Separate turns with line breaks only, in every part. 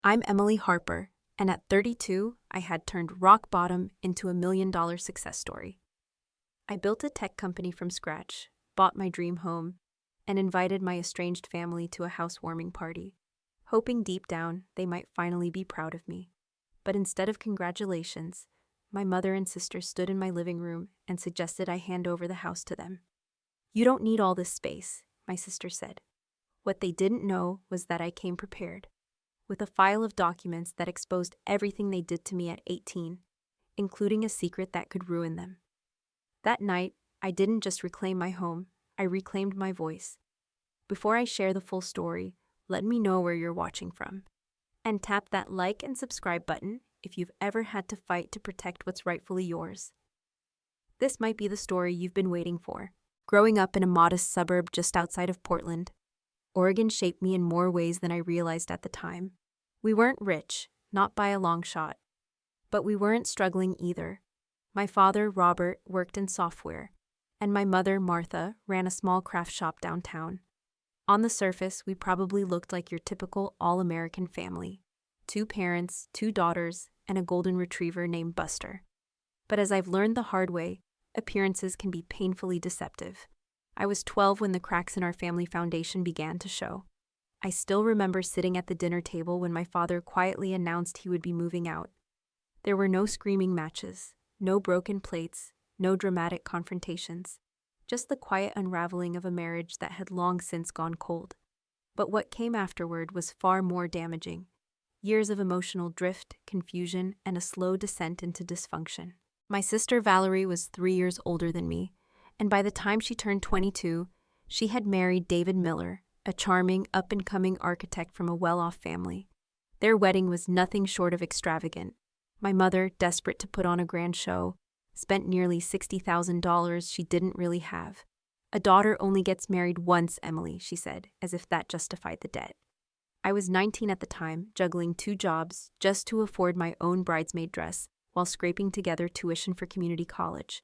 I'm Emily Harper, and at 32, I had turned rock bottom into a $1 million success story. I built a tech company from scratch, bought my dream home, and invited my estranged family to a housewarming party, hoping deep down they might finally be proud of me. But instead of congratulations, my mother and sister stood in my living room and suggested I hand over the house to them. "You don't need all this space," my sister said. What they didn't know was that I came prepared, with a file of documents that exposed everything they did to me at 18, including a secret that could ruin them. That night, I didn't just reclaim my home, I reclaimed my voice. Before I share the full story, let me know where you're watching from. And tap that like and subscribe button if you've ever had to fight to protect what's rightfully yours. This might be the story you've been waiting for. Growing up in a modest suburb just outside of Portland, Oregon shaped me in more ways than I realized at the time. We weren't rich, not by a long shot. But we weren't struggling either. My father, Robert, worked in software, and my mother, Martha, ran a small craft shop downtown. On the surface, we probably looked like your typical all-American family. 2 parents, 2 daughters, and a golden retriever named Buster. But as I've learned the hard way, appearances can be painfully deceptive. I was 12 when the cracks in our family foundation began to show. I still remember sitting at the dinner table when my father quietly announced he would be moving out. There were no screaming matches, no broken plates, no dramatic confrontations, just the quiet unraveling of a marriage that had long since gone cold. But what came afterward was far more damaging. Years of emotional drift, confusion, and a slow descent into dysfunction. My sister Valerie was 3 years older than me, and by the time she turned 22, she had married David Miller, a charming, up-and-coming architect from a well-off family. Their wedding was nothing short of extravagant. My mother, desperate to put on a grand show, spent nearly $60,000 she didn't really have. "A daughter only gets married once, Emily," she said, as if that justified the debt. I was 19 at the time, juggling 2 jobs just to afford my own bridesmaid dress while scraping together tuition for community college.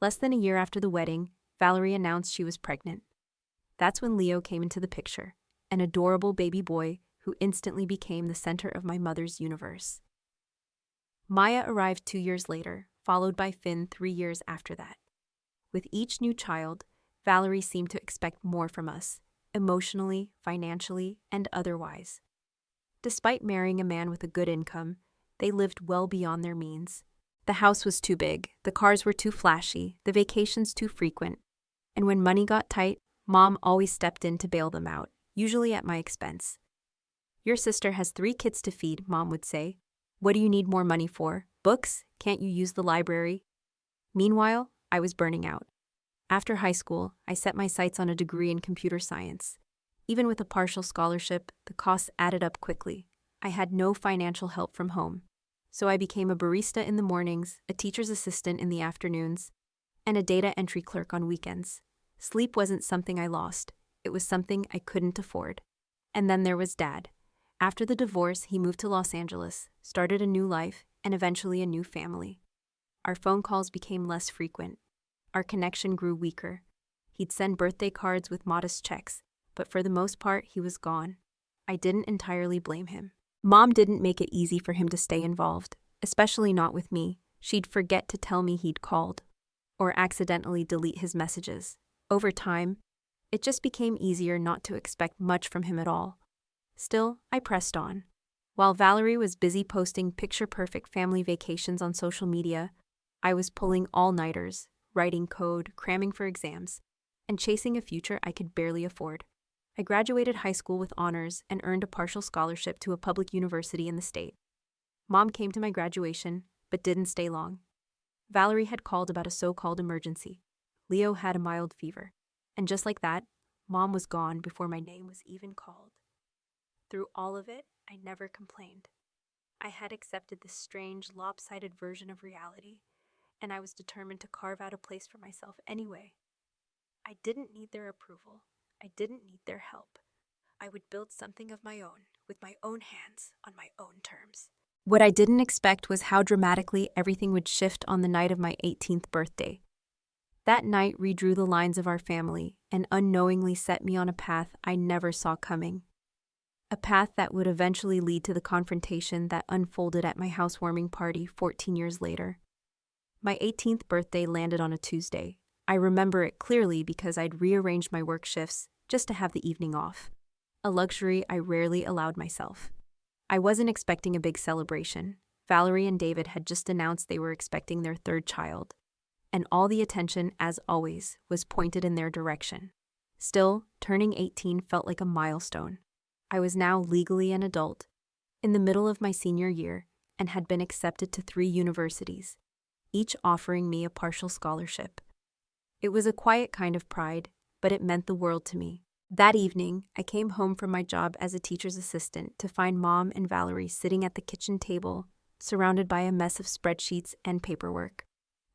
Less than a year after the wedding, Valerie announced she was pregnant. That's when Leo came into the picture, an adorable baby boy who instantly became the center of my mother's universe. Maya arrived 2 years later, followed by Finn 3 years after that. With each new child, Valerie seemed to expect more from us, emotionally, financially, and otherwise. Despite marrying a man with a good income, they lived well beyond their means. The house was too big, the cars were too flashy, the vacations too frequent, and when money got tight, Mom always stepped in to bail them out, usually at my expense. "Your sister has 3 kids to feed," Mom would say. "What do you need more money for? Books? Can't you use the library?" Meanwhile, I was burning out. After high school, I set my sights on a degree in computer science. Even with a partial scholarship, the costs added up quickly. I had no financial help from home. So I became a barista in the mornings, a teacher's assistant in the afternoons, and a data entry clerk on weekends. Sleep wasn't something I lost. It was something I couldn't afford. And then there was Dad. After the divorce, he moved to Los Angeles, started a new life, and eventually a new family. Our phone calls became less frequent. Our connection grew weaker. He'd send birthday cards with modest checks, but for the most part, he was gone. I didn't entirely blame him. Mom didn't make it easy for him to stay involved, especially not with me. She'd forget to tell me he'd called, or accidentally delete his messages. Over time, it just became easier not to expect much from him at all. Still, I pressed on. While Valerie was busy posting picture-perfect family vacations on social media, I was pulling all-nighters, writing code, cramming for exams, and chasing a future I could barely afford. I graduated high school with honors and earned a partial scholarship to a public university in the state. Mom came to my graduation, but didn't stay long. Valerie had called about a so-called emergency. Leo had a mild fever. And just like that, Mom was gone before my name was even called. Through all of it, I never complained. I had accepted this strange, lopsided version of reality, and I was determined to carve out a place for myself anyway. I didn't need their approval. I didn't need their help. I would build something of my own, with my own hands, on my own terms. What I didn't expect was how dramatically everything would shift on the night of my 18th birthday. That night redrew the lines of our family and unknowingly set me on a path I never saw coming. a path that would eventually lead to the confrontation that unfolded at my housewarming party 14 years later. My 18th birthday landed on a Tuesday. I remember it clearly because I'd rearranged my work shifts just to have the evening off, a luxury I rarely allowed myself. I wasn't expecting a big celebration. Valerie and David had just announced they were expecting their third child, and all the attention, as always, was pointed in their direction. Still, turning 18 felt like a milestone. I was now legally an adult, in the middle of my senior year, and had been accepted to 3 universities, each offering me a partial scholarship. It was a quiet kind of pride, but it meant the world to me. That evening, I came home from my job as a teacher's assistant to find Mom and Valerie sitting at the kitchen table, surrounded by a mess of spreadsheets and paperwork.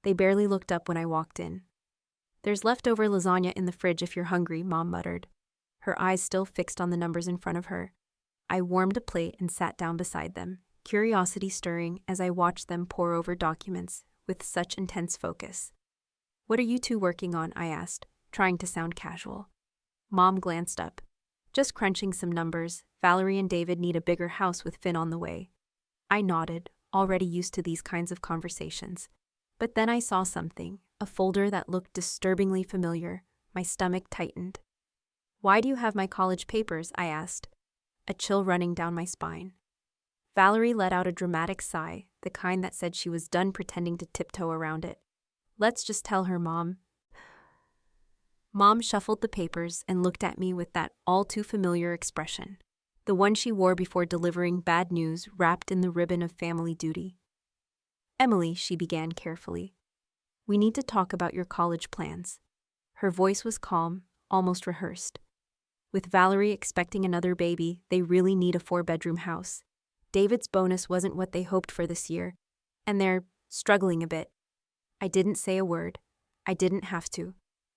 They barely looked up when I walked in. "There's leftover lasagna in the fridge if you're hungry," Mom muttered, her eyes still fixed on the numbers in front of her. I warmed a plate and sat down beside them, curiosity stirring as I watched them pore over documents with such intense focus. "What are you two working on?" I asked, trying to sound casual. Mom glanced up. "Just crunching some numbers. Valerie and David need a bigger house with Finn on the way." I nodded, already used to these kinds of conversations. But then I saw something, a folder that looked disturbingly familiar. My stomach tightened. "Why do you have my college papers?" I asked, a chill running down my spine. Valerie let out a dramatic sigh, the kind that said she was done pretending to tiptoe around it. "Let's just tell her, Mom." Mom shuffled the papers and looked at me with that all-too-familiar expression, the one she wore before delivering bad news wrapped in the ribbon of family duty. "Emily," she began carefully, "we need to talk about your college plans." Her voice was calm, almost rehearsed. With Valerie expecting another baby, they really need a 4-bedroom house. David's bonus wasn't what they hoped for this year, and they're struggling a bit. I didn't say a word. I didn't have to.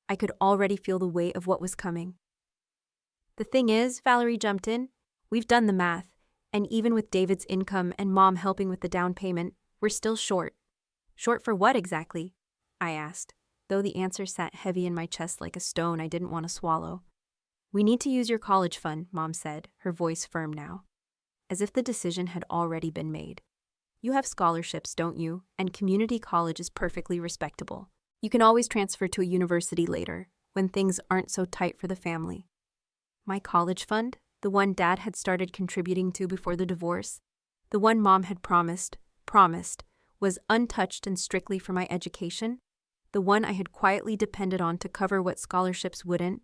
I could already feel the weight of what was coming. "The thing is," Valerie jumped in, "we've done the math, and even with David's income and Mom helping with the down payment, we're still short." "Short for what exactly?" I asked, though the answer sat heavy in my chest like a stone I didn't want to swallow. "We need to use your college fund," Mom said, her voice firm now, as if the decision had already been made. "You have scholarships, don't you? And community college is perfectly respectable. You can always transfer to a university later, when things aren't so tight for the family." My college fund? The one Dad had started contributing to before the divorce? The one Mom had promised, was untouched and strictly for my education? The one I had quietly depended on to cover what scholarships wouldn't?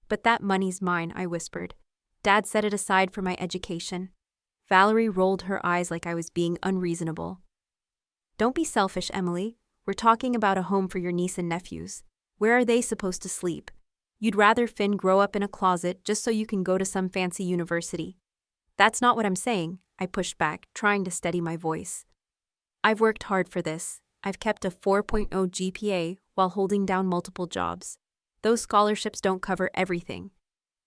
"But that money's mine," I whispered. "Dad set it aside for my education." Valerie rolled her eyes like I was being unreasonable. "Don't be selfish, Emily. We're talking about a home for your niece and nephews. Where are they supposed to sleep? You'd rather Finn grow up in a closet just so you can go to some fancy university." "That's not what I'm saying," I pushed back, trying to steady my voice. "I've worked hard for this. I've kept a 4.0 GPA while holding down multiple jobs. Those scholarships don't cover everything."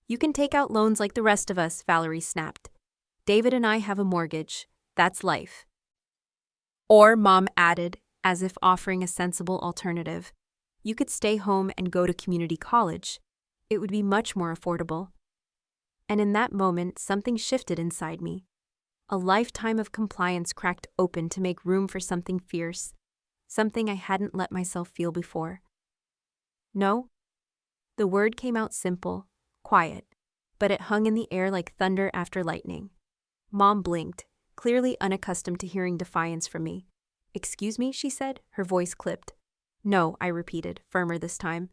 "You can take out loans like the rest of us," Valerie snapped. "David and I have a mortgage. That's life." Or, Mom added, as if offering a sensible alternative, "you could stay home and go to community college. It would be much more affordable." And in that moment, something shifted inside me. A lifetime of compliance cracked open to make room for something fierce, something I hadn't let myself feel before. "No?" The word came out simple, quiet, but it hung in the air like thunder after lightning. Mom blinked, clearly unaccustomed to hearing defiance from me. "Excuse me," she said, her voice clipped. "No," I repeated, firmer this time.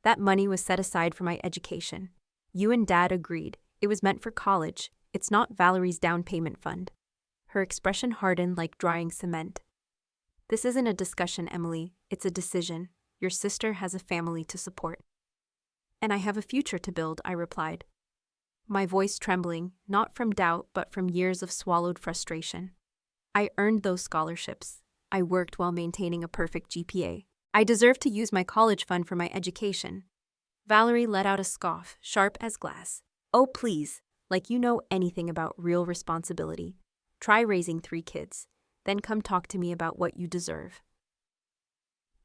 "That money was set aside for my education. You and Dad agreed. It was meant for college. It's not Valerie's down payment fund." Her expression hardened like drying cement. "This isn't a discussion, Emily. It's a decision. Your sister has a family to support." "And I have a future to build," I replied, my voice trembling, not from doubt but from years of swallowed frustration. "I earned those scholarships. I worked while maintaining a perfect GPA. I deserve to use my college fund for my education." Valerie let out a scoff, sharp as glass. "Oh, please, like you know anything about real responsibility. Try raising 3 kids, then come talk to me about what you deserve."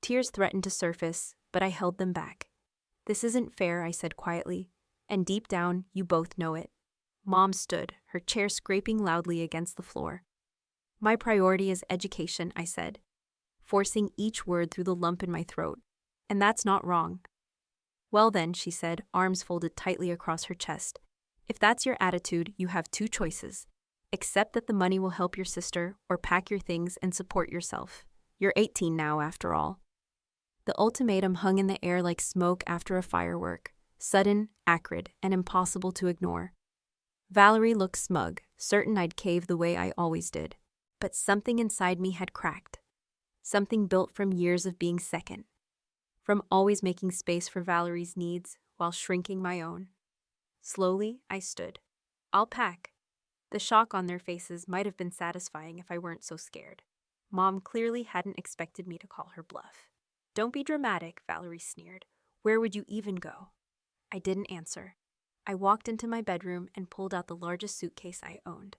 Tears threatened to surface, but I held them back. "This isn't fair," I said quietly, "and deep down, you both know it." Mom stood, her chair scraping loudly against the floor. My priority is education, I said, forcing each word through the lump in my throat. And that's not wrong. Well then, she said, arms folded tightly across her chest. If that's your attitude, you have two choices. Accept that the money will help your sister, or pack your things and support yourself. You're 18 now, after all. The ultimatum hung in the air like smoke after a firework, sudden, acrid, and impossible to ignore. Valerie looked smug, certain I'd cave the way I always did. But something inside me had cracked. Something built from years of being second. From always making space for Valerie's needs while shrinking my own. Slowly, I stood. I'll pack. The shock on their faces might have been satisfying if I weren't so scared. Mom clearly hadn't expected me to call her bluff. Don't be dramatic, Valerie sneered. Where would you even go? I didn't answer. I walked into my bedroom and pulled out the largest suitcase I owned.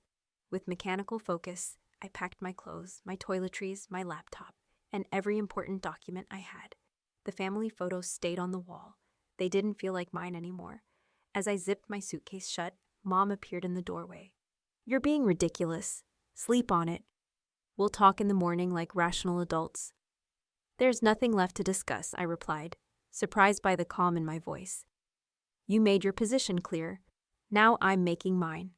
With mechanical focus, I packed my clothes, my toiletries, my laptop, and every important document I had. The family photos stayed on the wall. They didn't feel like mine anymore. As I zipped my suitcase shut, Mom appeared in the doorway. You're being ridiculous. Sleep on it. We'll talk in the morning like rational adults. There's nothing left to discuss, I replied, surprised by the calm in my voice. You made your position clear. Now I'm making mine.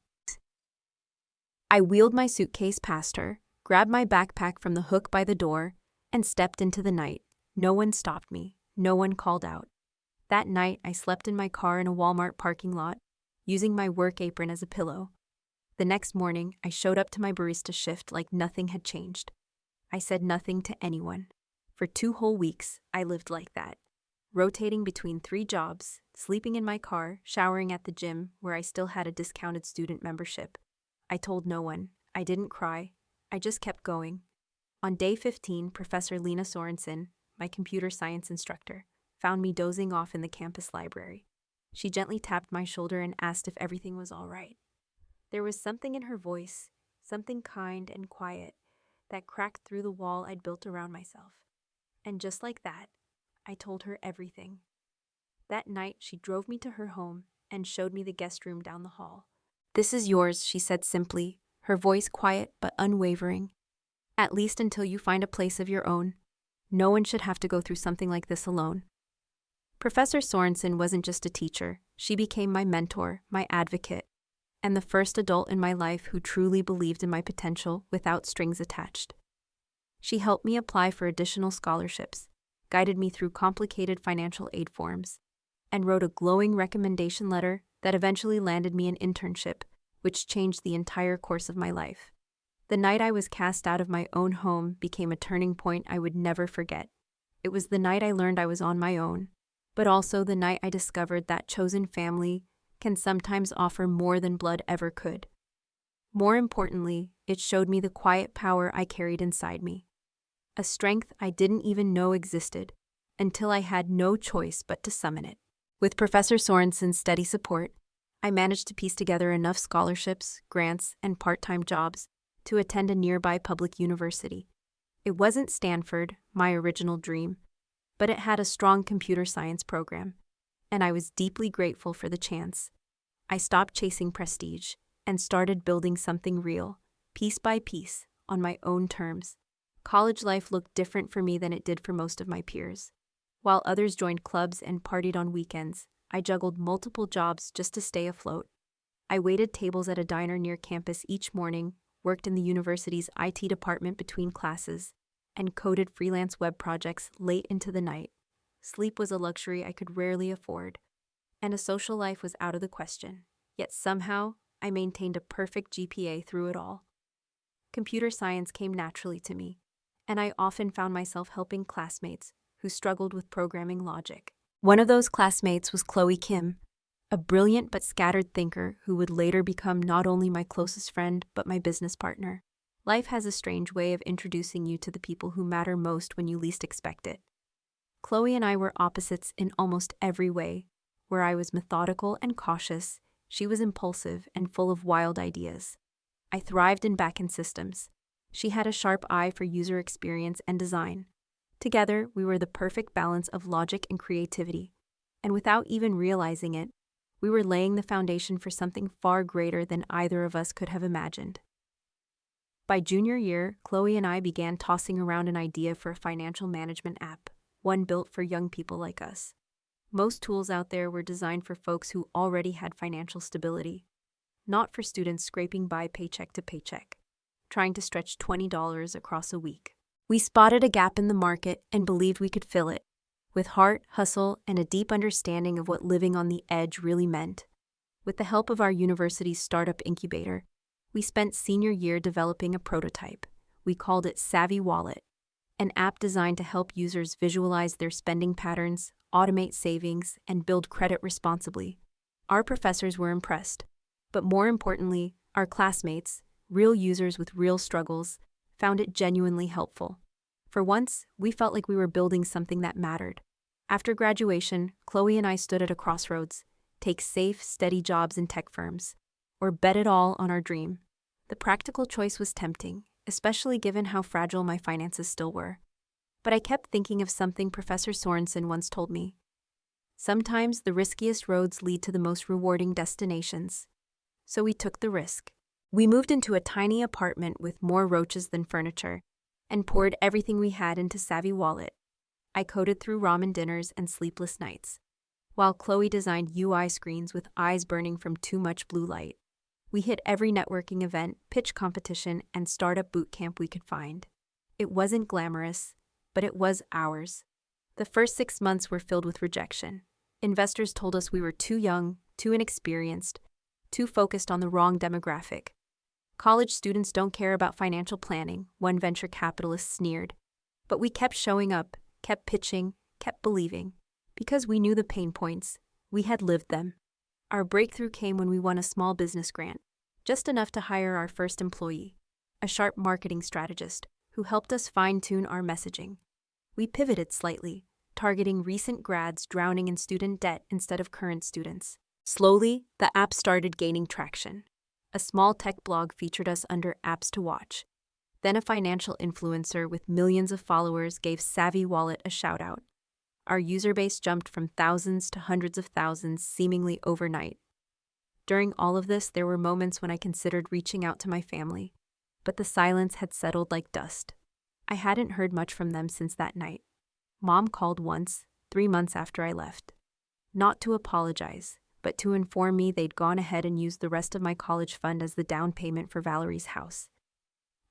I wheeled my suitcase past her, grabbed my backpack from the hook by the door, and stepped into the night. No one stopped me. No one called out. That night, I slept in my car in a Walmart parking lot, using my work apron as a pillow. The next morning, I showed up to my barista shift like nothing had changed. I said nothing to anyone. For 2 whole weeks, I lived like that, rotating between 3 jobs, sleeping in my car, showering at the gym where I still had a discounted student membership. I told no one. I didn't cry. I just kept going. On day 15, Professor Lena Sorensen, my computer science instructor, found me dozing off in the campus library. She gently tapped my shoulder and asked if everything was all right. There was something in her voice, something kind and quiet, that cracked through the wall I'd built around myself. And just like that, I told her everything. That night, she drove me to her home and showed me the guest room down the hall. This is yours, she said simply, her voice quiet but unwavering. At least until you find a place of your own. No one should have to go through something like this alone. Professor Sorensen wasn't just a teacher. She became my mentor, my advocate, and the first adult in my life who truly believed in my potential without strings attached. She helped me apply for additional scholarships, guided me through complicated financial aid forms, and wrote a glowing recommendation letter that eventually landed me an internship, which changed the entire course of my life. The night I was cast out of my own home became a turning point I would never forget. It was the night I learned I was on my own, but also the night I discovered that chosen family can sometimes offer more than blood ever could. More importantly, it showed me the quiet power I carried inside me, a strength I didn't even know existed until I had no choice but to summon it. With Professor Sorensen's steady support, I managed to piece together enough scholarships, grants, and part-time jobs to attend a nearby public university. It wasn't Stanford, my original dream, but it had a strong computer science program, and I was deeply grateful for the chance. I stopped chasing prestige and started building something real, piece by piece, on my own terms. College life looked different for me than it did for most of my peers. While others joined clubs and partied on weekends, I juggled multiple jobs just to stay afloat. I waited tables at a diner near campus each morning, worked in the university's IT department between classes, and coded freelance web projects late into the night. Sleep was a luxury I could rarely afford, and a social life was out of the question. Yet somehow, I maintained a perfect GPA through it all. Computer science came naturally to me, and I often found myself helping classmates who struggled with programming logic. One of those classmates was Chloe Kim, a brilliant but scattered thinker who would later become not only my closest friend but my business partner. Life has a strange way of introducing you to the people who matter most when you least expect it. Chloe and I were opposites in almost every way. Where I was methodical and cautious, she was impulsive and full of wild ideas. I thrived in back-end systems. She had a sharp eye for user experience and design. Together, we were the perfect balance of logic and creativity. And without even realizing it, We were laying the foundation for something far greater than either of us could have imagined. By junior year, Chloe and I began tossing around an idea for a financial management app, one built for young people like us. Most tools out there were designed for folks who already had financial stability, not for students scraping by paycheck to paycheck, trying to stretch $20 across a week. We spotted a gap in the market and believed we could fill it, with heart, hustle, and a deep understanding of what living on the edge really meant. With the help of our university's startup incubator, we spent senior year developing a prototype. We called it Savvy Wallet, an app designed to help users visualize their spending patterns, automate savings, and build credit responsibly. Our professors were impressed, but more importantly, our classmates, real users with real struggles, found it genuinely helpful. For once, we felt like we were building something that mattered. After graduation, Chloe and I stood at a crossroads: take safe, steady jobs in tech firms, or bet it all on our dream. The practical choice was tempting, especially given how fragile my finances still were. But I kept thinking of something Professor Sorensen once told me. Sometimes the riskiest roads lead to the most rewarding destinations. So we took the risk. We moved into a tiny apartment with more roaches than furniture, and poured everything we had into Savvy Wallet. I coded through ramen dinners and sleepless nights, while Chloe designed UI screens with eyes burning from too much blue light. We hit every networking event, pitch competition, and startup boot camp we could find. It wasn't glamorous, but it was ours. The first 6 months were filled with rejection. Investors told us we were too young, too inexperienced, too focused on the wrong demographic. College students don't care about financial planning, one venture capitalist sneered. But we kept showing up, kept pitching, kept believing. Because we knew the pain points, we had lived them. Our breakthrough came when we won a small business grant, just enough to hire our first employee, a sharp marketing strategist who helped us fine-tune our messaging. We pivoted slightly, targeting recent grads drowning in student debt instead of current students. Slowly, the app started gaining traction. A small tech blog featured us under Apps to Watch. Then a financial influencer with millions of followers gave Savvy Wallet a shout-out. Our user base jumped from thousands to hundreds of thousands seemingly overnight. During all of this, there were moments when I considered reaching out to my family, but the silence had settled like dust. I hadn't heard much from them since that night. Mom called once, 3 months after I left. Not to apologize, but to inform me they'd gone ahead and used the rest of my college fund as the down payment for Valerie's house.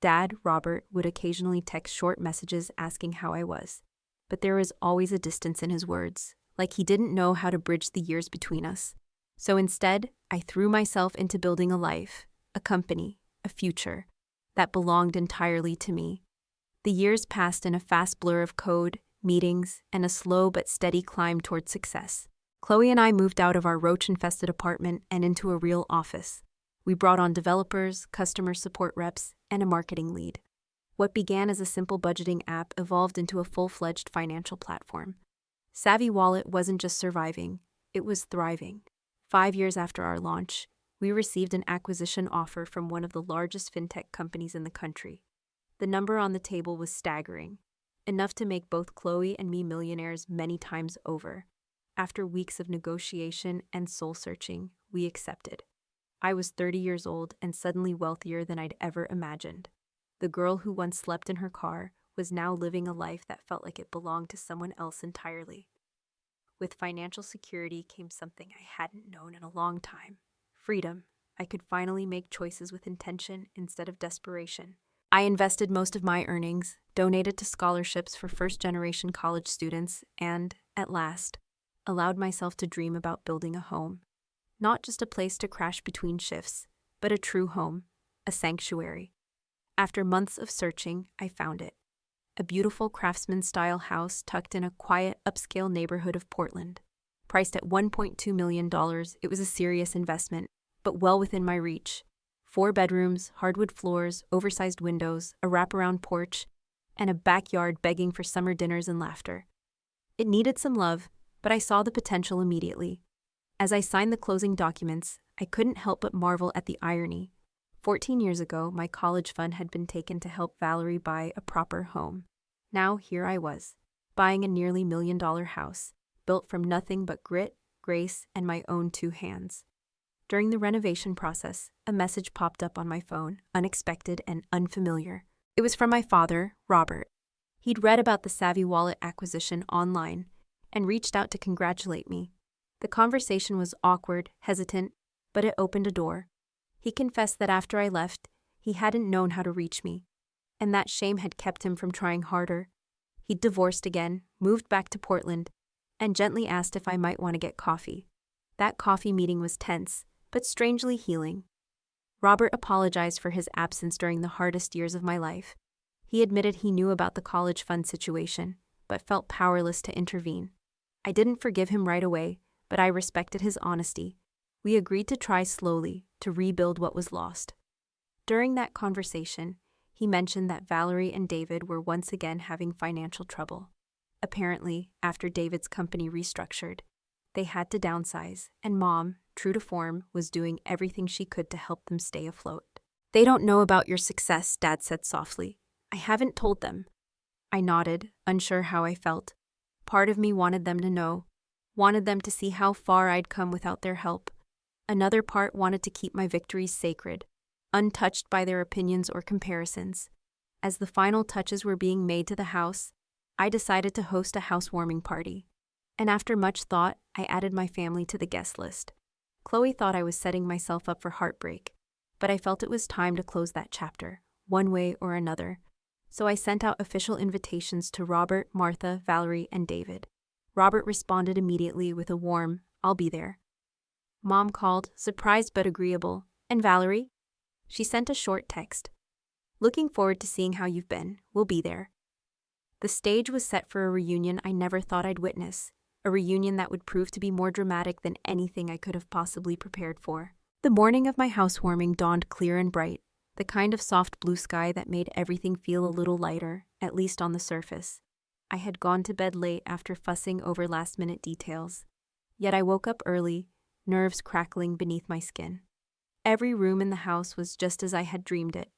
Dad, Robert, would occasionally text short messages asking how I was, but there was always a distance in his words, like he didn't know how to bridge the years between us. So instead, I threw myself into building a life, a company, a future, that belonged entirely to me. The years passed in a fast blur of code, meetings, and a slow but steady climb toward success. Chloe and I moved out of our roach-infested apartment and into a real office. We brought on developers, customer support reps, and a marketing lead. What began as a simple budgeting app evolved into a full-fledged financial platform. Savvy Wallet wasn't just surviving, it was thriving. 5 years after our launch, we received an acquisition offer from one of the largest fintech companies in the country. The number on the table was staggering, enough to make both Chloe and me millionaires many times over. After weeks of negotiation and soul-searching, we accepted. I was 30 years old and suddenly wealthier than I'd ever imagined. The girl who once slept in her car was now living a life that felt like it belonged to someone else entirely. With financial security came something I hadn't known in a long time: freedom. I could finally make choices with intention instead of desperation. I invested most of my earnings, donated to scholarships for first-generation college students, and, at last, allowed myself to dream about building a home. Not just a place to crash between shifts, but a true home, a sanctuary. After months of searching, I found it. A beautiful craftsman-style house tucked in a quiet, upscale neighborhood of Portland. Priced at $1.2 million, it was a serious investment, but well within my reach. 4 bedrooms, hardwood floors, oversized windows, a wraparound porch, and a backyard begging for summer dinners and laughter. It needed some love, but I saw the potential immediately. As I signed the closing documents, I couldn't help but marvel at the irony. 14 years ago, my college fund had been taken to help Valerie buy a proper home. Now here I was, buying a nearly $1 million house, built from nothing but grit, grace, and my own 2 hands. During the renovation process, a message popped up on my phone, unexpected and unfamiliar. It was from my father, Robert. He'd read about the Savvy Wallet acquisition online and reached out to congratulate me. The conversation was awkward, hesitant, but it opened a door. He confessed that after I left, he hadn't known how to reach me, and that shame had kept him from trying harder. He'd divorced again, moved back to Portland, and gently asked if I might want to get coffee. That coffee meeting was tense, but strangely healing. Robert apologized for his absence during the hardest years of my life. He admitted he knew about the college fund situation, but felt powerless to intervene. I didn't forgive him right away, but I respected his honesty. We agreed to try slowly to rebuild what was lost. During that conversation, he mentioned that Valerie and David were once again having financial trouble. Apparently, after David's company restructured, they had to downsize, and Mom, true to form, was doing everything she could to help them stay afloat. "They don't know about your success," Dad said softly. "I haven't told them." I nodded, unsure how I felt. Part of me wanted them to know, wanted them to see how far I'd come without their help. Another part wanted to keep my victories sacred, untouched by their opinions or comparisons. As the final touches were being made to the house, I decided to host a housewarming party. And after much thought, I added my family to the guest list. Chloe thought I was setting myself up for heartbreak, but I felt it was time to close that chapter, one way or another. So I sent out official invitations to Robert, Martha, Valerie, and David. Robert responded immediately with a warm, "I'll be there." Mom called, surprised but agreeable. "And Valerie?" She sent a short text. "Looking forward to seeing how you've been. We'll be there." The stage was set for a reunion I never thought I'd witness, a reunion that would prove to be more dramatic than anything I could have possibly prepared for. The morning of my housewarming dawned clear and bright, the kind of soft blue sky that made everything feel a little lighter, at least on the surface. I had gone to bed late after fussing over last-minute details. Yet I woke up early, nerves crackling beneath my skin. Every room in the house was just as I had dreamed it.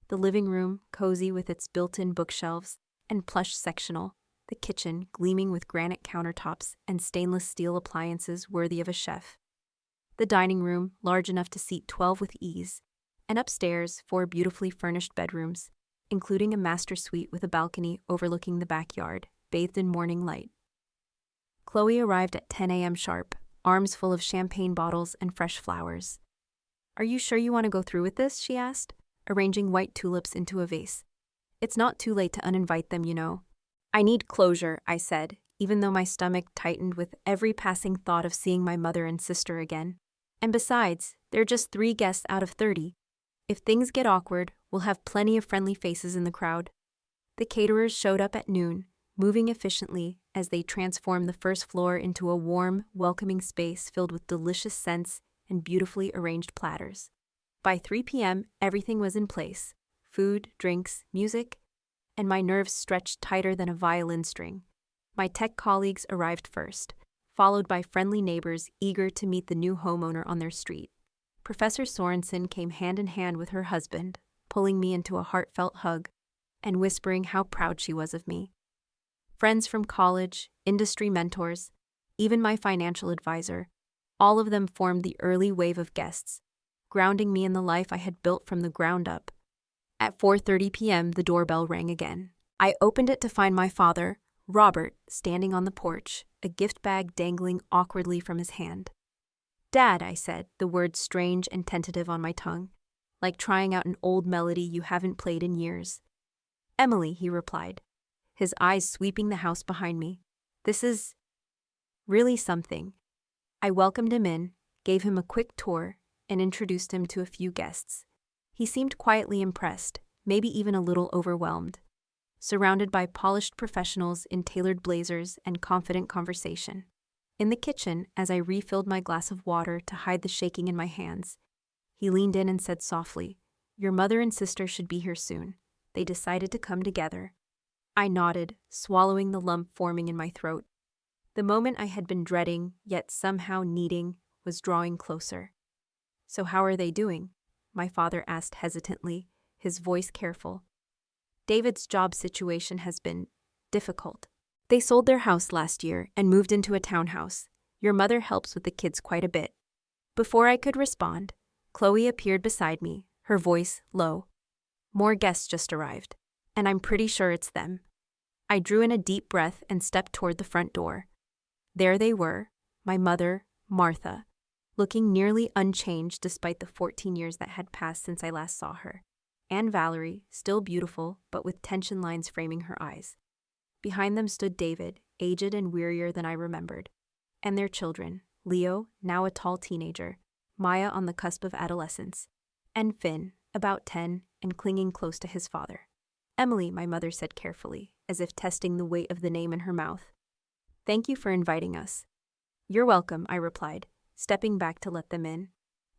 The living room, cozy with its built-in bookshelves and plush sectional. The kitchen, gleaming with granite countertops and stainless steel appliances worthy of a chef. The dining room, large enough to seat 12 with ease. And upstairs, 4 beautifully furnished bedrooms, including a master suite with a balcony overlooking the backyard, bathed in morning light. Chloe arrived at 10 a.m. sharp, arms full of champagne bottles and fresh flowers. "Are you sure you want to go through with this?" she asked, arranging white tulips into a vase. "It's not too late to uninvite them, you know." "I need closure," I said, even though my stomach tightened with every passing thought of seeing my mother and sister again. "And besides, there are just 3 guests out of 30. If things get awkward, we'll have plenty of friendly faces in the crowd." The caterers showed up at noon, moving efficiently as they transformed the first floor into a warm, welcoming space filled with delicious scents and beautifully arranged platters. By 3 p.m., everything was in place: food, drinks, music, and my nerves stretched tighter than a violin string. My tech colleagues arrived first, followed by friendly neighbors eager to meet the new homeowner on their street. Professor Sorensen came hand in hand with her husband, pulling me into a heartfelt hug and whispering how proud she was of me. Friends from college, industry mentors, even my financial advisor, all of them formed the early wave of guests, grounding me in the life I had built from the ground up. At 4:30 p.m., the doorbell rang again. I opened it to find my father, Robert, standing on the porch, a gift bag dangling awkwardly from his hand. "Dad," I said, the words strange and tentative on my tongue, like trying out an old melody you haven't played in years. "Emily," he replied, his eyes sweeping the house behind me. "This is really something." I welcomed him in, gave him a quick tour, and introduced him to a few guests. He seemed quietly impressed, maybe even a little overwhelmed, surrounded by polished professionals in tailored blazers and confident conversation. In the kitchen, as I refilled my glass of water to hide the shaking in my hands, he leaned in and said softly, "Your mother and sister should be here soon. They decided to come together." I nodded, swallowing the lump forming in my throat. The moment I had been dreading, yet somehow needing, was drawing closer. "So how are they doing?" my father asked hesitantly, his voice careful. "David's job situation has been difficult. They sold their house last year and moved into a townhouse. Your mother helps with the kids quite a bit." Before I could respond, Chloe appeared beside me, her voice low. "More guests just arrived, and I'm pretty sure it's them." I drew in a deep breath and stepped toward the front door. There they were, my mother, Martha, looking nearly unchanged despite the 14 years that had passed since I last saw her, and Valerie, still beautiful but with tension lines framing her eyes. Behind them stood David, aged and wearier than I remembered, and their children, Leo, now a tall teenager, Maya on the cusp of adolescence, and Finn, about 10 and clinging close to his father. "Emily," my mother said carefully, as if testing the weight of the name in her mouth. "Thank you for inviting us." "You're welcome," I replied, stepping back to let them in.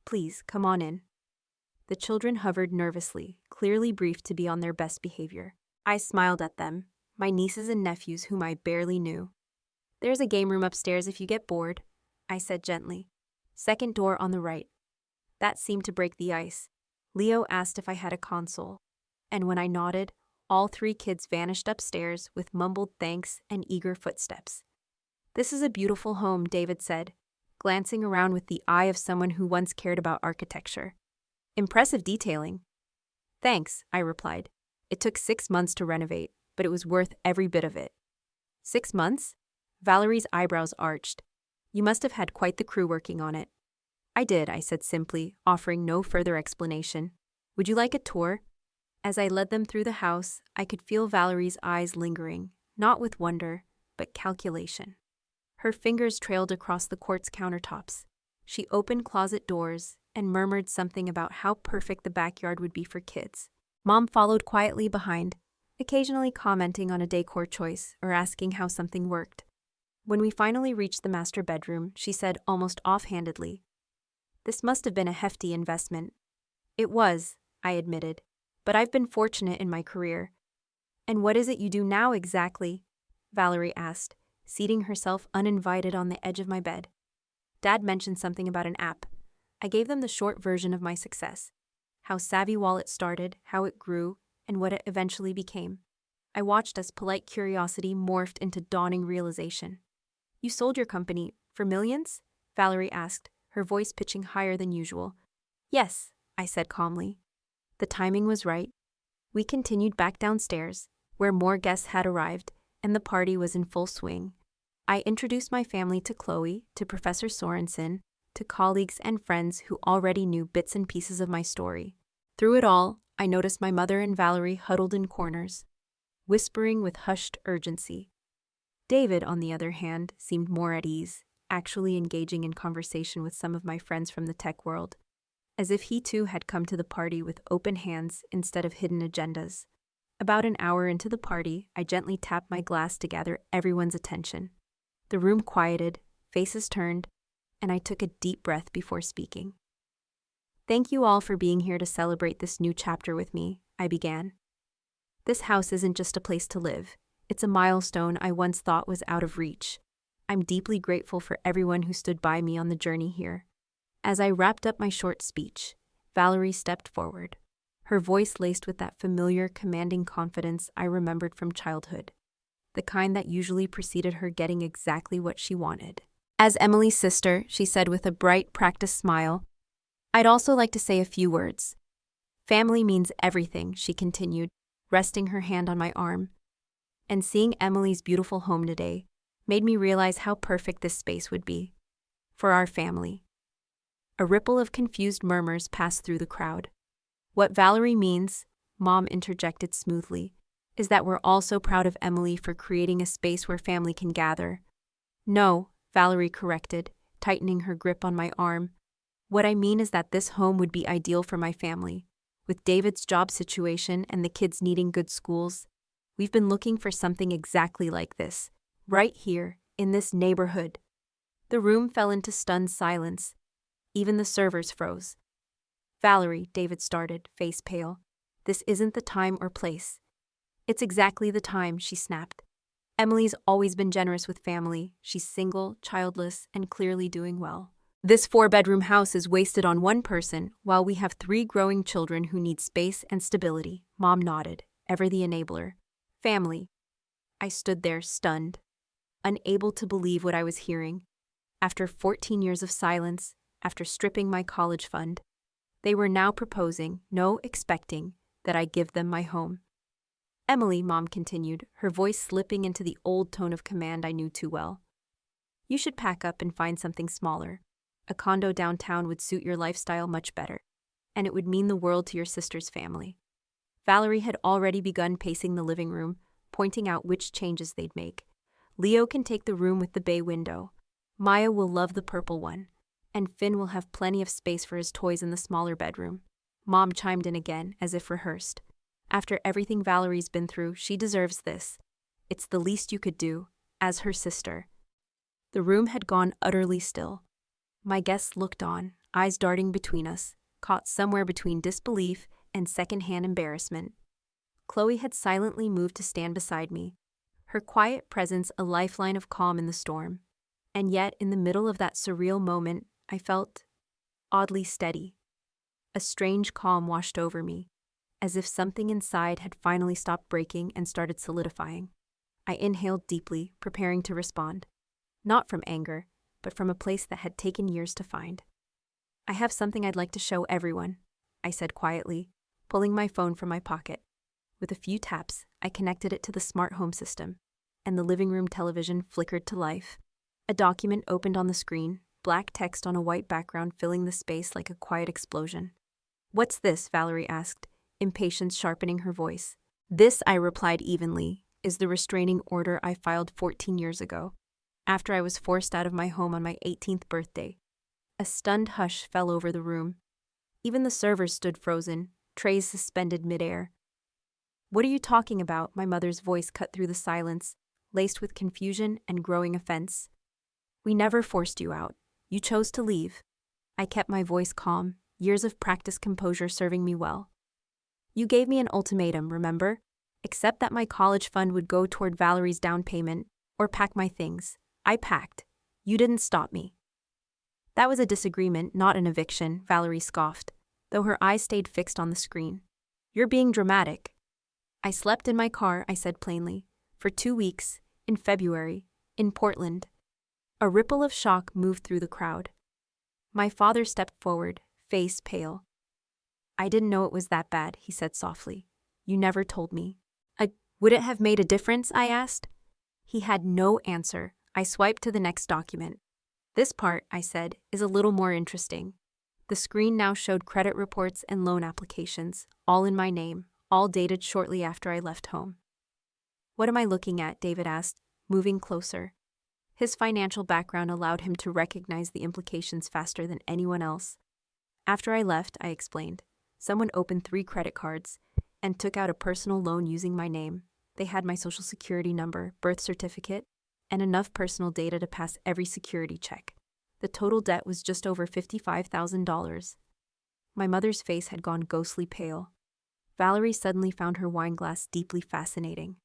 "Please, come on in." The children hovered nervously, clearly briefed to be on their best behavior. I smiled at them, my nieces and nephews whom I barely knew. "There's a game room upstairs if you get bored," I said gently. "Second door on the right." That seemed to break the ice. Leo asked if I had a console, and when I nodded, all 3 kids vanished upstairs with mumbled thanks and eager footsteps. "This is a beautiful home," David said, glancing around with the eye of someone who once cared about architecture. "Impressive detailing." "Thanks," I replied. "It took 6 months to renovate, but it was worth every bit of it." "6 months?" Valerie's eyebrows arched. "You must have had quite the crew working on it." "I did," I said simply, offering no further explanation. "Would you like a tour?" As I led them through the house, I could feel Valerie's eyes lingering, not with wonder, but calculation. Her fingers trailed across the quartz countertops. She opened closet doors and murmured something about how perfect the backyard would be for kids. Mom followed quietly behind, occasionally commenting on a decor choice or asking how something worked. When we finally reached the master bedroom, she said almost offhandedly, "This must have been a hefty investment." "It was," I admitted, "but I've been fortunate in my career." "And what is it you do now exactly?" Valerie asked, seating herself uninvited on the edge of my bed. Dad mentioned something about an app. I gave them the short version of my success, how Savvy Wallet started, how it grew, and what it eventually became. I watched as polite curiosity morphed into dawning realization. "You sold your company for millions?" Valerie asked, her voice pitching higher than usual. "Yes," I said calmly. The timing was right. We continued back downstairs, where more guests had arrived, and the party was in full swing. I introduced my family to Chloe, to Professor Sorensen, to colleagues and friends who already knew bits and pieces of my story. Through it all, I noticed my mother and Valerie huddled in corners, whispering with hushed urgency. David, on the other hand, seemed more at ease, actually engaging in conversation with some of my friends from the tech world, as if he too had come to the party with open hands instead of hidden agendas. About an hour into the party, I gently tapped my glass to gather everyone's attention. The room quieted, faces turned, and I took a deep breath before speaking. "Thank you all for being here to celebrate this new chapter with me," I began. "This house isn't just a place to live. It's a milestone I once thought was out of reach. I'm deeply grateful for everyone who stood by me on the journey here." As I wrapped up my short speech, Valerie stepped forward, her voice laced with that familiar, commanding confidence I remembered from childhood, the kind that usually preceded her getting exactly what she wanted. As Emily's sister, she said with a bright, practiced smile, "I'd also like to say a few words. Family means everything," she continued, resting her hand on my arm. "And seeing Emily's beautiful home today made me realize how perfect this space would be for our family." A ripple of confused murmurs passed through the crowd. "What Valerie means," Mom interjected smoothly, "is that we're all so proud of Emily for creating a space where family can gather." "No," Valerie corrected, tightening her grip on my arm. "What I mean is that this home would be ideal for my family. With David's job situation and the kids needing good schools, we've been looking for something exactly like this, right here, in this neighborhood." The room fell into stunned silence. Even the servers froze. "Valerie," David started, face pale, "this isn't the time or place." "It's exactly the time," she snapped. "Emily's always been generous with family. She's single, childless, and clearly doing well. This 4-bedroom house is wasted on one person, while we have 3 growing children who need space and stability." Mom nodded, ever the enabler. "Family." I stood there, stunned, unable to believe what I was hearing. After 14 years of silence, after stripping my college fund, they were now proposing, no, expecting, that I give them my home. Emily, Mom continued, her voice slipping into the old tone of command I knew too well. You should pack up and find something smaller. A condo downtown would suit your lifestyle much better, and it would mean the world to your sister's family. Valerie had already begun pacing the living room, pointing out which changes they'd make. Leo can take the room with the bay window. Maya will love the purple one, and Finn will have plenty of space for his toys in the smaller bedroom. Mom chimed in again, as if rehearsed. After everything Valerie's been through, she deserves this. It's the least you could do, as her sister. The room had gone utterly still. My guests looked on, eyes darting between us, caught somewhere between disbelief and second-hand embarrassment. Chloe had silently moved to stand beside me, her quiet presence a lifeline of calm in the storm. And yet, in the middle of that surreal moment, I felt oddly steady. A strange calm washed over me, as if something inside had finally stopped breaking and started solidifying. I inhaled deeply, preparing to respond. Not from anger, but from a place that had taken years to find. I have something I'd like to show everyone, I said quietly, pulling my phone from my pocket. With a few taps, I connected it to the smart home system, and the living room television flickered to life. A document opened on the screen, black text on a white background filling the space like a quiet explosion. What's this? Valerie asked, impatience sharpening her voice. This, I replied evenly, is the restraining order I filed 14 years ago, after I was forced out of my home on my 18th birthday. A stunned hush fell over the room. Even the servers stood frozen, trays suspended midair. What are you talking about? My mother's voice cut through the silence, laced with confusion and growing offense. We never forced you out. You chose to leave. I kept my voice calm, years of practiced composure serving me well. You gave me an ultimatum, remember? Accept that my college fund would go toward Valerie's down payment, or pack my things. I packed. You didn't stop me. That was a disagreement, not an eviction, Valerie scoffed, though her eyes stayed fixed on the screen. You're being dramatic. I slept in my car, I said plainly, for 2 weeks, in February, in Portland. A ripple of shock moved through the crowd. My father stepped forward, face pale. I didn't know it was that bad, he said softly. You never told me. Would it have made a difference? I asked. He had no answer. I swiped to the next document. This part, I said, is a little more interesting. The screen now showed credit reports and loan applications, all in my name, all dated shortly after I left home. What am I looking at? David asked, moving closer. His financial background allowed him to recognize the implications faster than anyone else. After I left, I explained, someone opened 3 credit cards and took out a personal loan using my name. They had my social security number, birth certificate, and enough personal data to pass every security check. The total debt was just over $55,000. My mother's face had gone ghostly pale. Valerie suddenly found her wine glass deeply fascinating.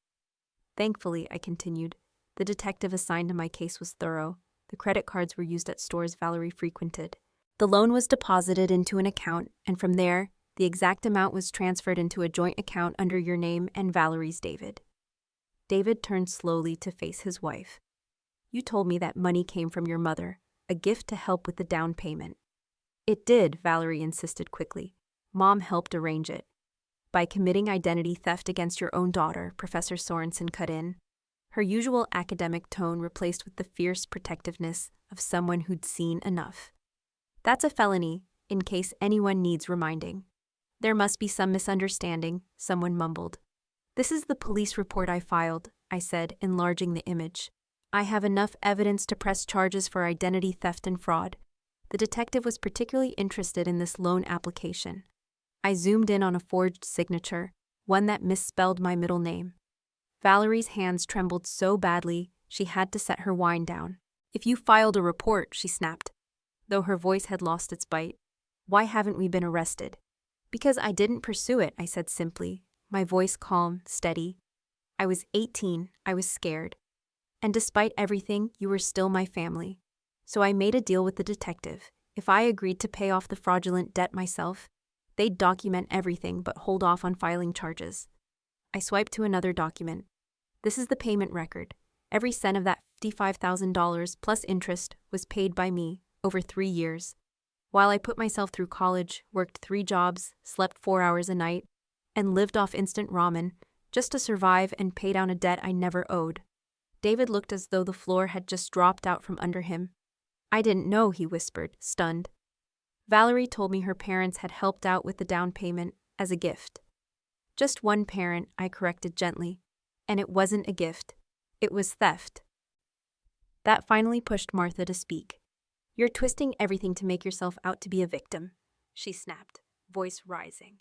Thankfully, I continued, the detective assigned to my case was thorough. The credit cards were used at stores Valerie frequented. The loan was deposited into an account, and from there, the exact amount was transferred into a joint account under your name and Valerie's, David. David turned slowly to face his wife. You told me that money came from your mother, a gift to help with the down payment. It did, Valerie insisted quickly. Mom helped arrange it. By committing identity theft against your own daughter, Professor Sorensen cut in, her usual academic tone replaced with the fierce protectiveness of someone who'd seen enough. That's a felony, in case anyone needs reminding. There must be some misunderstanding, someone mumbled. This is the police report I filed, I said, enlarging the image. I have enough evidence to press charges for identity theft and fraud. The detective was particularly interested in this loan application. I zoomed in on a forged signature, one that misspelled my middle name. Valerie's hands trembled so badly, she had to set her wine down. If you filed a report, she snapped, though her voice had lost its bite. Why haven't we been arrested? Because I didn't pursue it, I said simply, my voice calm, steady. I was 18, I was scared. And despite everything, you were still my family. So I made a deal with the detective. If I agreed to pay off the fraudulent debt myself, they'd document everything but hold off on filing charges. I swiped to another document. This is the payment record. Every cent of that $55,000 plus interest was paid by me over 3 years. While I put myself through college, worked 3 jobs, slept 4 hours a night, and lived off instant ramen just to survive and pay down a debt I never owed. David looked as though the floor had just dropped out from under him. I didn't know, he whispered, stunned. Valerie told me her parents had helped out with the down payment as a gift. Just one parent, I corrected gently. And it wasn't a gift. It was theft. That finally pushed Martha to speak. You're twisting everything to make yourself out to be a victim, she snapped, voice rising.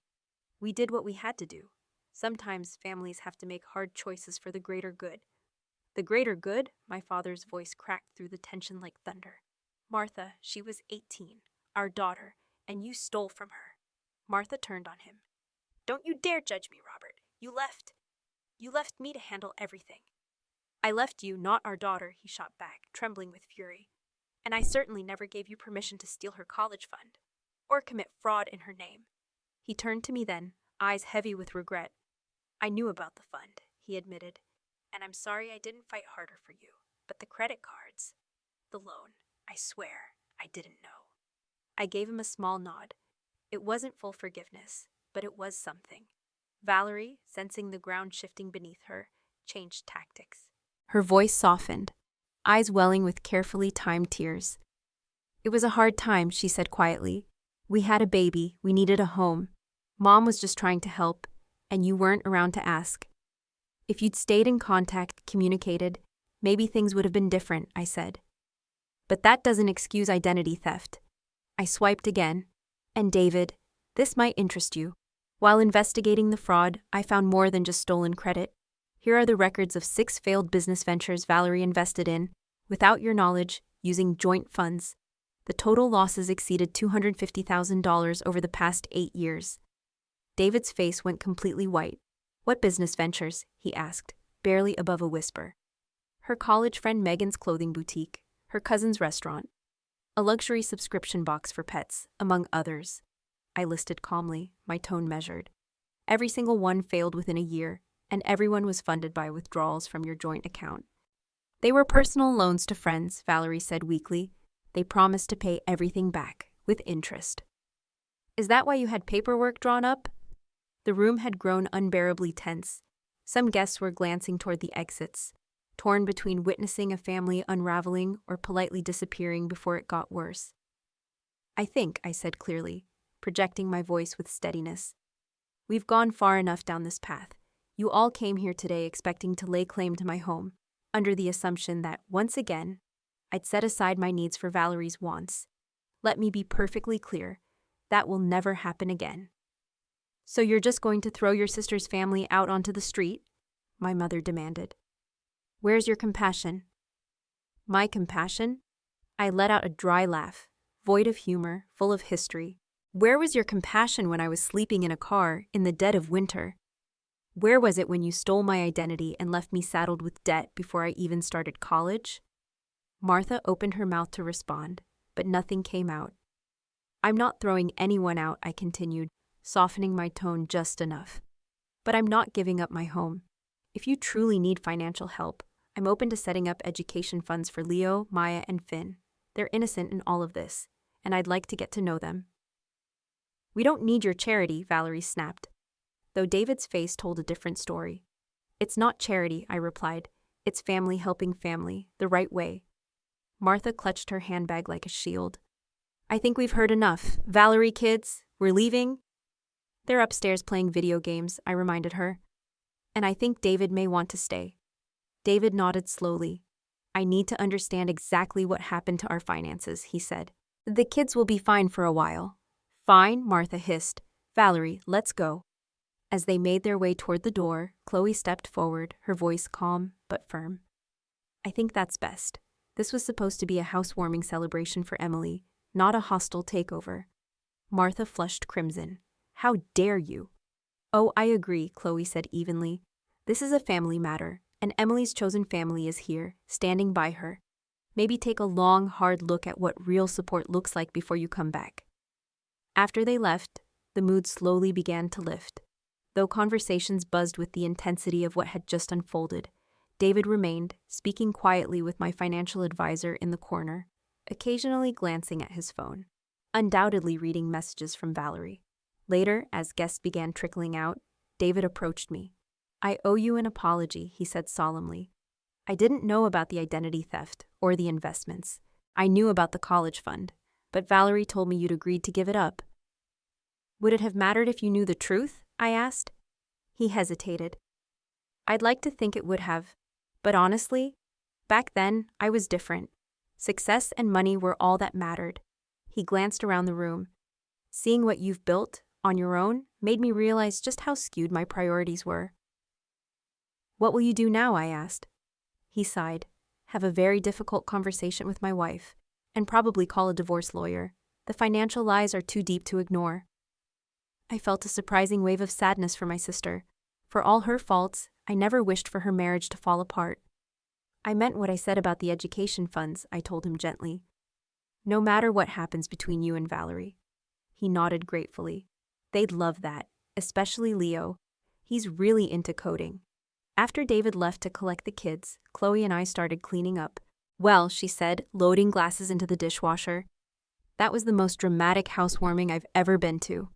We did what we had to do. Sometimes families have to make hard choices for the greater good. The greater good? My father's voice cracked through the tension like thunder. Martha, she was 18, our daughter, and you stole from her. Martha turned on him. Don't you dare judge me, Robert. You left me to handle everything. I left you, not our daughter, he shot back, trembling with fury. And I certainly never gave you permission to steal her college fund, or commit fraud in her name. He turned to me then, eyes heavy with regret. I knew about the fund, he admitted, and I'm sorry I didn't fight harder for you. But the credit cards, the loan, I swear, I didn't know. I gave him a small nod. It wasn't full forgiveness, but it was something. Valerie, sensing the ground shifting beneath her, changed tactics. Her voice softened, eyes welling with carefully timed tears. It was a hard time, she said quietly. We had a baby, we needed a home. Mom was just trying to help, and you weren't around to ask. If you'd stayed in contact, communicated, maybe things would have been different, I said. But that doesn't excuse identity theft. I swiped again. And David, this might interest you. While investigating the fraud, I found more than just stolen credit. Here are the records of 6 failed business ventures Valerie invested in, without your knowledge, using joint funds. The total losses exceeded $250,000 over the past 8 years. David's face went completely white. What business ventures? He asked, barely above a whisper. Her college friend Megan's clothing boutique, her cousin's restaurant, a luxury subscription box for pets, among others. I listed calmly, my tone measured. Every single one failed within a year, and everyone was funded by withdrawals from your joint account. They were personal loans to friends, Valerie said weakly. They promised to pay everything back, with interest. Is that why you had paperwork drawn up? The room had grown unbearably tense. Some guests were glancing toward the exits, torn between witnessing a family unraveling or politely disappearing before it got worse. I think, I said clearly, projecting my voice with steadiness. We've gone far enough down this path. You all came here today expecting to lay claim to my home, under the assumption that, once again, I'd set aside my needs for Valerie's wants. Let me be perfectly clear, that will never happen again. So you're just going to throw your sister's family out onto the street? My mother demanded. Where's your compassion? My compassion? I let out a dry laugh, void of humor, full of history. Where was your compassion when I was sleeping in a car in the dead of winter? Where was it when you stole my identity and left me saddled with debt before I even started college? Martha opened her mouth to respond, but nothing came out. I'm not throwing anyone out, I continued, softening my tone just enough. But I'm not giving up my home. If you truly need financial help, I'm open to setting up education funds for Leo, Maya, and Finn. They're innocent in all of this, and I'd like to get to know them. We don't need your charity, Valerie snapped, though David's face told a different story. It's not charity, I replied. It's family helping family, the right way. Martha clutched her handbag like a shield. I think we've heard enough. Valerie, kids, we're leaving. They're upstairs playing video games, I reminded her. And I think David may want to stay. David nodded slowly. I need to understand exactly what happened to our finances, he said. The kids will be fine for a while. Fine, Martha hissed. Valerie, let's go. As they made their way toward the door, Chloe stepped forward, her voice calm but firm. I think that's best. This was supposed to be a housewarming celebration for Emily, not a hostile takeover. Martha flushed crimson. How dare you? Oh, I agree, Chloe said evenly. This is a family matter, and Emily's chosen family is here, standing by her. Maybe take a long, hard look at what real support looks like before you come back. After they left, the mood slowly began to lift. Though conversations buzzed with the intensity of what had just unfolded, David remained, speaking quietly with my financial advisor in the corner, occasionally glancing at his phone, undoubtedly reading messages from Valerie. Later, as guests began trickling out, David approached me. "I owe you an apology," he said solemnly. "I didn't know about the identity theft or the investments. I knew about the college fund, but Valerie told me you'd agreed to give it up." "Would it have mattered if you knew the truth?" I asked. He hesitated. "I'd like to think it would have, but honestly, back then I was different. Success and money were all that mattered." He glanced around the room. "Seeing what you've built on your own made me realize just how skewed my priorities were." "What will you do now?" I asked. He sighed. "Have a very difficult conversation with my wife, and probably call a divorce lawyer. The financial lies are too deep to ignore." I felt a surprising wave of sadness for my sister. For all her faults, I never wished for her marriage to fall apart. "I meant what I said about the education funds," I told him gently. "No matter what happens between you and Valerie." He nodded gratefully. "They'd love that, especially Leo. He's really into coding." After David left to collect the kids, Chloe and I started cleaning up. "Well," she said, loading glasses into the dishwasher, "that was the most dramatic housewarming I've ever been to."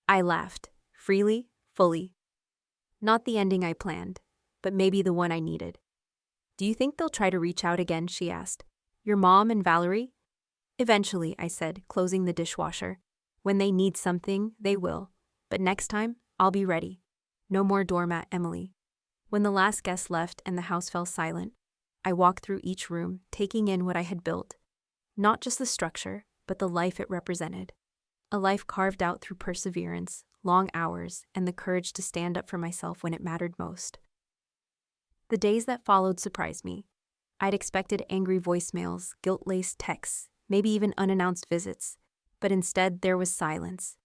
I laughed, freely, fully. Not the ending I planned, but maybe the one I needed. "Do you think they'll try to reach out again?" she asked. "Your mom and Valerie?" "Eventually," I said, closing the dishwasher. "When they need something, they will. But next time, I'll be ready. No more doormat, Emily." When the last guest left and the house fell silent, I walked through each room, taking in what I had built. Not just the structure, but the life it represented. A life carved out through perseverance, long hours, and the courage to stand up for myself when it mattered most. The days that followed surprised me. I'd expected angry voicemails, guilt-laced texts, maybe even unannounced visits, but instead there was silence.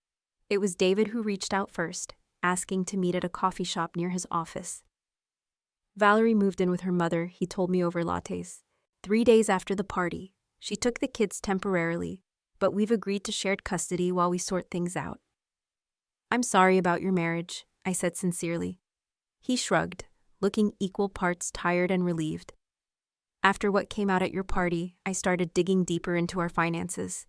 It was David who reached out first, asking to meet at a coffee shop near his office. Valerie moved in with her mother, he told me over lattes. 3 days after the party, she took the kids temporarily, but we've agreed to shared custody while we sort things out. "I'm sorry about your marriage," I said sincerely. He shrugged, looking equal parts tired and relieved. "After what came out at your party, I started digging deeper into our finances.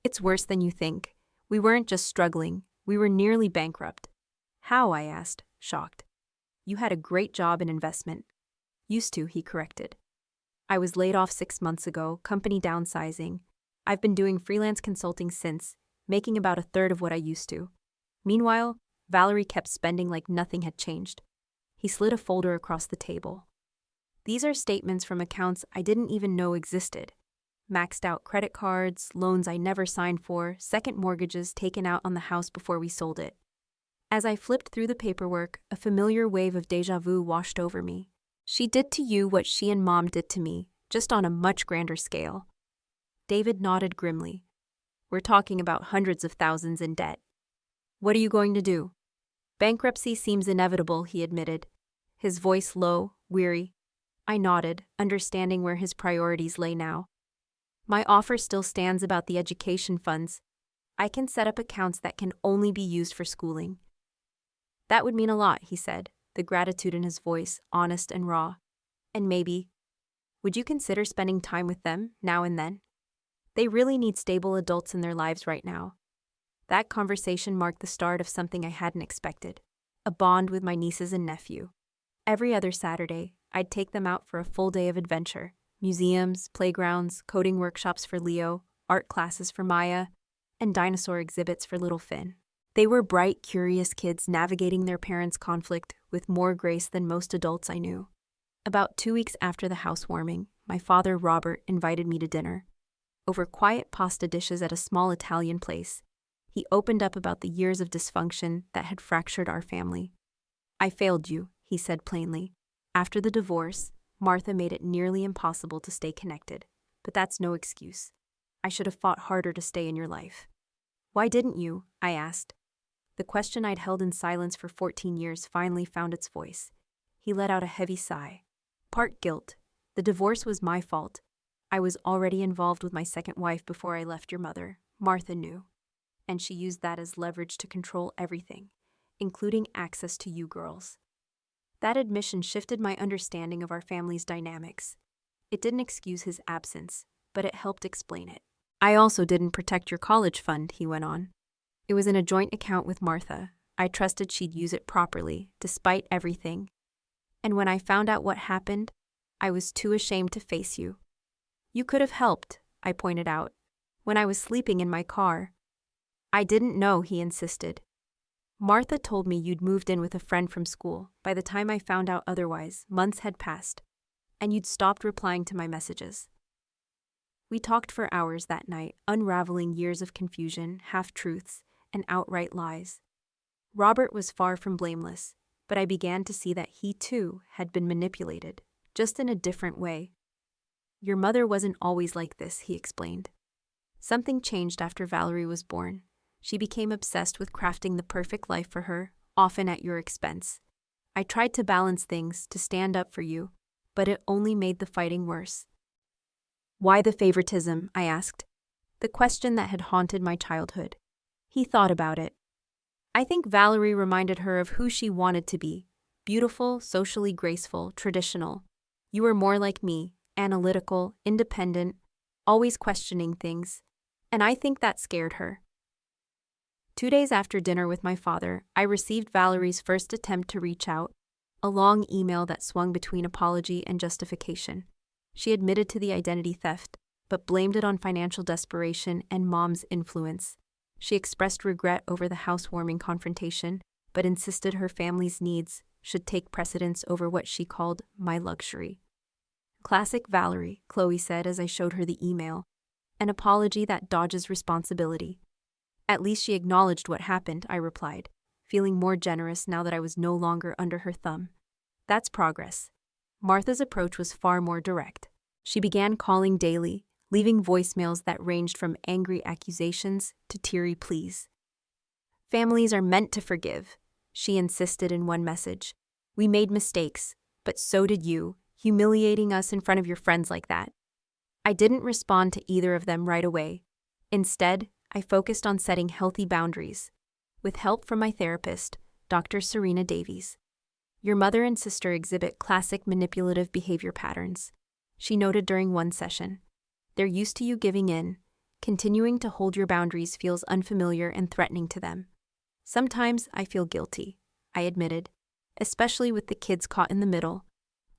It's worse than you think. We weren't just struggling, we were nearly bankrupt." "How?" I asked, shocked. "You had a great job in investment." "Used to," he corrected. "I was laid off 6 months ago, company downsizing. I've been doing freelance consulting since, making about a third of what I used to." Meanwhile, Valerie kept spending like nothing had changed. He slid a folder across the table. "These are statements from accounts I didn't even know existed. Maxed out credit cards, loans I never signed for, second mortgages taken out on the house before we sold it." As I flipped through the paperwork, a familiar wave of déjà vu washed over me. "She did to you what she and Mom did to me, just on a much grander scale." David nodded grimly. "We're talking about hundreds of thousands in debt." "What are you going to do?" "Bankruptcy seems inevitable," he admitted, his voice low, weary. I nodded, understanding where his priorities lay now. "My offer still stands about the education funds. I can set up accounts that can only be used for schooling." "That would mean a lot," he said, the gratitude in his voice honest and raw. "And maybe, would you consider spending time with them now and then? They really need stable adults in their lives right now." That conversation marked the start of something I hadn't expected, a bond with my nieces and nephew. Every other Saturday, I'd take them out for a full day of adventure: museums, playgrounds, coding workshops for Leo, art classes for Maya, and dinosaur exhibits for little Finn. They were bright, curious kids navigating their parents' conflict with more grace than most adults I knew. About 2 weeks after the housewarming, my father, Robert, invited me to dinner. Over quiet pasta dishes at a small Italian place, he opened up about the years of dysfunction that had fractured our family. "I failed you," he said plainly. "After the divorce, Martha made it nearly impossible to stay connected. But that's no excuse. I should have fought harder to stay in your life." "Why didn't you?" I asked. The question I'd held in silence for 14 years finally found its voice. He let out a heavy sigh. "Part guilt. The divorce was my fault. I was already involved with my second wife before I left your mother. Martha knew. And she used that as leverage to control everything, including access to you girls." That admission shifted my understanding of our family's dynamics. It didn't excuse his absence, but it helped explain it. I also didn't protect your college fund, he went on. It was in a joint account with Martha. I trusted she'd use it properly, despite everything. And when I found out what happened, I was too ashamed to face you. You could have helped, I pointed out, when I was sleeping in my car. I didn't know, he insisted. Martha told me you'd moved in with a friend from school. By the time I found out otherwise, months had passed, and you'd stopped replying to my messages. We talked for hours that night, unraveling years of confusion, half-truths, and outright lies. Robert was far from blameless, but I began to see that he, too, had been manipulated, just in a different way. Your mother wasn't always like this, he explained. Something changed after Valerie was born. She became obsessed with crafting the perfect life for her, often at your expense. I tried to balance things, to stand up for you, but it only made the fighting worse. Why the favoritism? I asked. The question that had haunted my childhood. He thought about it. I think Valerie reminded her of who she wanted to be. Beautiful, socially graceful, traditional. You were more like me, analytical, independent, always questioning things. And I think that scared her. 2 days after dinner with my father, I received Valerie's first attempt to reach out, a long email that swung between apology and justification. She admitted to the identity theft, but blamed it on financial desperation and Mom's influence. She expressed regret over the housewarming confrontation, but insisted her family's needs should take precedence over what she called my luxury. Classic Valerie, Chloe said as I showed her the email. An apology that dodges responsibility. At least she acknowledged what happened, I replied, feeling more generous now that I was no longer under her thumb. That's progress. Martha's approach was far more direct. She began calling daily, leaving voicemails that ranged from angry accusations to teary pleas. Families are meant to forgive, she insisted in one message. We made mistakes, but so did you, humiliating us in front of your friends like that. I didn't respond to either of them right away. Instead, I focused on setting healthy boundaries, with help from my therapist, Dr. Serena Davies. Your mother and sister exhibit classic manipulative behavior patterns, she noted during one session. They're used to you giving in. Continuing to hold your boundaries feels unfamiliar and threatening to them. Sometimes I feel guilty, I admitted, especially with the kids caught in the middle.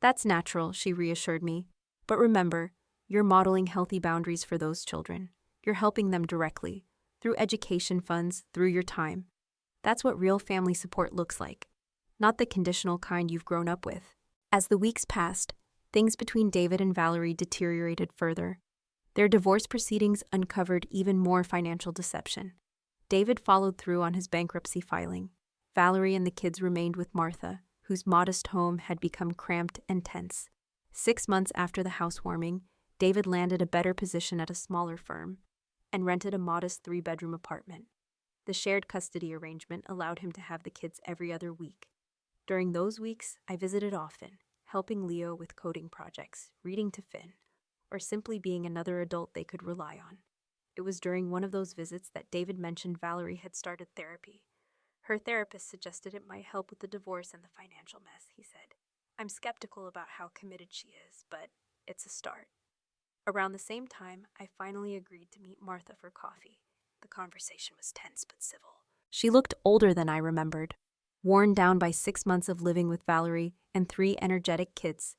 That's natural, she reassured me. But remember, you're modeling healthy boundaries for those children. You're helping them directly, through education funds, through your time. That's what real family support looks like, not the conditional kind you've grown up with. As the weeks passed, things between David and Valerie deteriorated further. Their divorce proceedings uncovered even more financial deception. David followed through on his bankruptcy filing. Valerie and the kids remained with Martha, whose modest home had become cramped and tense. 6 months after the housewarming, David landed a better position at a smaller firm and rented a modest 3-bedroom apartment. The shared custody arrangement allowed him to have the kids every other week. During those weeks, I visited often, helping Leo with coding projects, reading to Finn, or simply being another adult they could rely on. It was during one of those visits that David mentioned Valerie had started therapy. Her therapist suggested it might help with the divorce and the financial mess, he said. I'm skeptical about how committed she is, but it's a start. Around the same time, I finally agreed to meet Martha for coffee. The conversation was tense but civil. She looked older than I remembered, worn down by 6 months of living with Valerie and 3 energetic kids.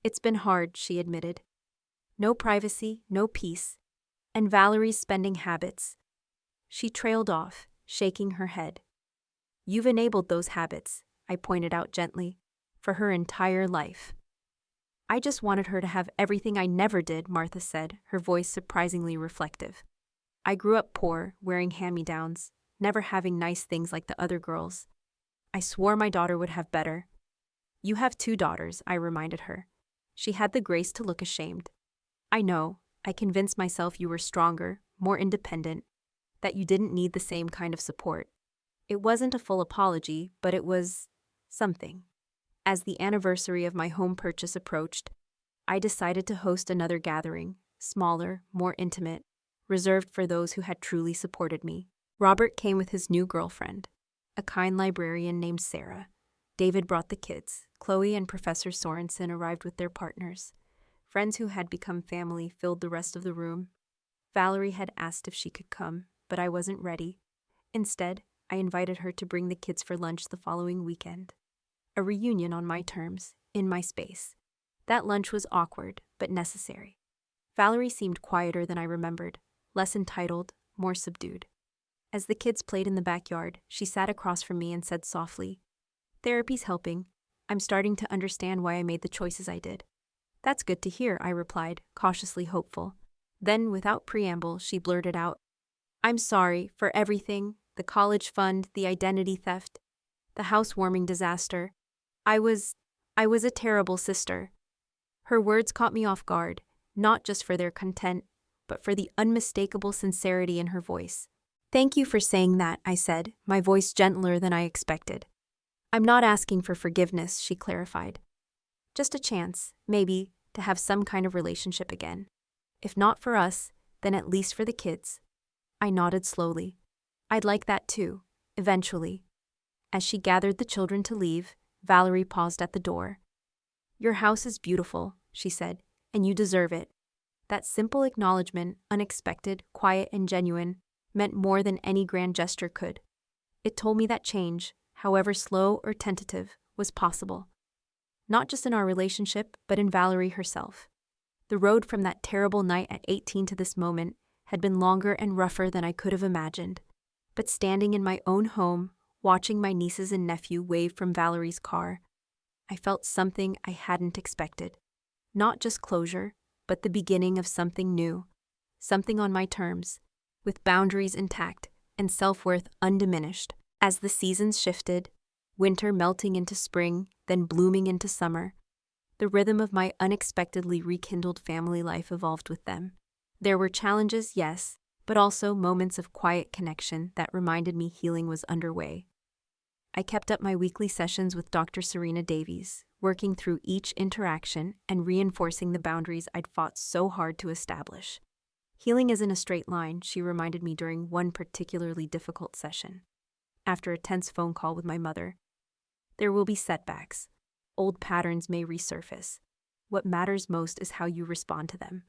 It's been hard, she admitted. No privacy, no peace, and Valerie's spending habits. She trailed off, shaking her head. You've enabled those habits, I pointed out gently, for her entire life. I just wanted her to have everything I never did, Martha said, her voice surprisingly reflective. I grew up poor, wearing hand-me-downs, never having nice things like the other girls. I swore my daughter would have better. You have 2 daughters, I reminded her. She had the grace to look ashamed. I know, I convinced myself you were stronger, more independent, that you didn't need the same kind of support. It wasn't a full apology, but it was something. As the anniversary of my home purchase approached, I decided to host another gathering, smaller, more intimate, reserved for those who had truly supported me. Robert came with his new girlfriend, a kind librarian named Sarah. David brought the kids. Chloe and Professor Sorensen arrived with their partners. Friends who had become family filled the rest of the room. Valerie had asked if she could come, but I wasn't ready. Instead, I invited her to bring the kids for lunch the following weekend. A reunion on my terms, in my space. That lunch was awkward, but necessary. Valerie seemed quieter than I remembered, less entitled, more subdued. As the kids played in the backyard, she sat across from me and said softly, "Therapy's helping. I'm starting to understand why I made the choices I did." "That's good to hear," I replied, cautiously hopeful. Then, without preamble, she blurted out, "I'm sorry for everything, the college fund, the identity theft, the housewarming disaster. I was a terrible sister." Her words caught me off guard, not just for their content, but for the unmistakable sincerity in her voice. "Thank you for saying that," I said, my voice gentler than I expected. "I'm not asking for forgiveness," she clarified. "Just a chance, maybe, to have some kind of relationship again. If not for us, then at least for the kids." I nodded slowly. "I'd like that too, eventually." As she gathered the children to leave, Valerie paused at the door. "Your house is beautiful," she said, "and you deserve it." That simple acknowledgement, unexpected, quiet, and genuine, meant more than any grand gesture could. It told me that change, however slow or tentative, was possible. Not just in our relationship, but in Valerie herself. The road from that terrible night at 18 to this moment had been longer and rougher than I could have imagined. But standing in my own home, watching my nieces and nephew wave from Valerie's car, I felt something I hadn't expected. Not just closure, but the beginning of something new. Something on my terms, with boundaries intact and self-worth undiminished. As the seasons shifted, winter melting into spring, then blooming into summer, the rhythm of my unexpectedly rekindled family life evolved with them. There were challenges, yes, but also moments of quiet connection that reminded me healing was underway. I kept up my weekly sessions with Dr. Serena Davies, working through each interaction and reinforcing the boundaries I'd fought so hard to establish. Healing isn't a straight line, she reminded me during one particularly difficult session. After a tense phone call with my mother, there will be setbacks. Old patterns may resurface. What matters most is how you respond to them.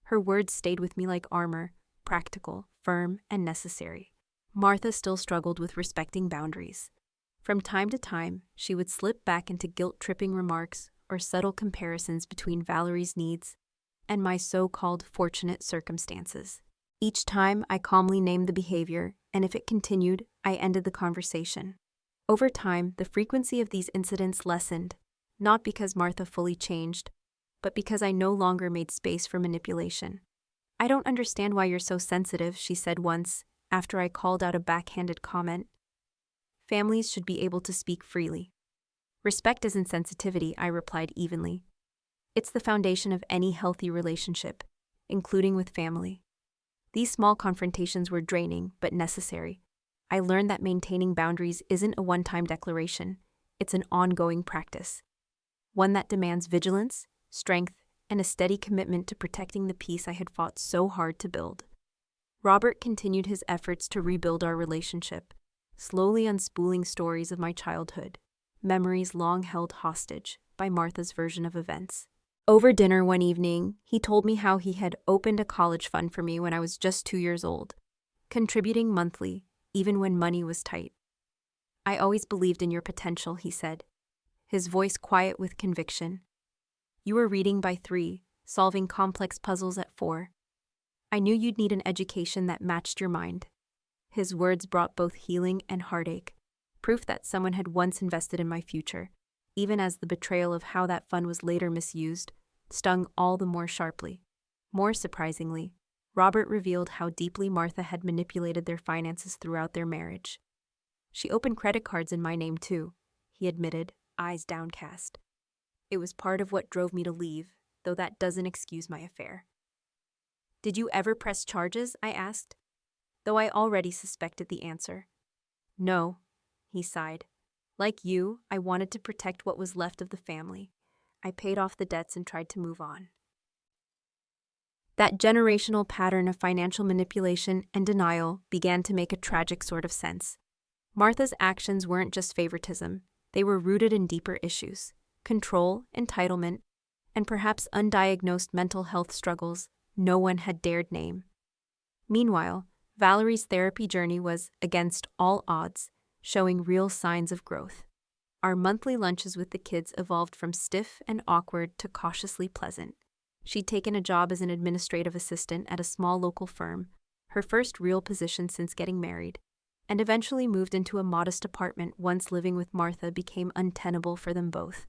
Her words stayed with me like armor, practical, firm, and necessary. Martha still struggled with respecting boundaries. From time to time, she would slip back into guilt-tripping remarks or subtle comparisons between Valerie's needs and my so-called fortunate circumstances. Each time, I calmly named the behavior, and if it continued, I ended the conversation. Over time, the frequency of these incidents lessened, not because Martha fully changed, but because I no longer made space for manipulation. "I don't understand why you're so sensitive," she said once, after I called out a backhanded comment. "Families should be able to speak freely." "Respect isn't sensitivity," I replied evenly. "It's the foundation of any healthy relationship, including with family." These small confrontations were draining, but necessary. I learned that maintaining boundaries isn't a one-time declaration, it's an ongoing practice. One that demands vigilance, strength, and a steady commitment to protecting the peace I had fought so hard to build. Robert continued his efforts to rebuild our relationship, slowly unspooling stories of my childhood, memories long held hostage by Martha's version of events. Over dinner one evening, he told me how he had opened a college fund for me when I was just 2 years old, contributing monthly, even when money was tight. "I always believed in your potential," he said, his voice quiet with conviction. "You were reading by 3, solving complex puzzles at 4. I knew you'd need an education that matched your mind." His words brought both healing and heartache, proof that someone had once invested in my future, even as the betrayal of how that fund was later misused stung all the more sharply. More surprisingly, Robert revealed how deeply Martha had manipulated their finances throughout their marriage. "She opened credit cards in my name too," he admitted, eyes downcast. "It was part of what drove me to leave, though that doesn't excuse my affair." "Did you ever press charges?" I asked, though I already suspected the answer. "No," he sighed. "Like you, I wanted to protect what was left of the family. I paid off the debts and tried to move on." That generational pattern of financial manipulation and denial began to make a tragic sort of sense. Martha's actions weren't just favoritism, They were rooted in deeper issues: control, entitlement, and perhaps undiagnosed mental health struggles no one had dared name. Meanwhile, Valerie's therapy journey was, against all odds, showing real signs of growth. Our monthly lunches with the kids evolved from stiff and awkward to cautiously pleasant. She'd taken a job as an administrative assistant at a small local firm, her first real position since getting married, and eventually moved into a modest apartment once living with Martha became untenable for them both.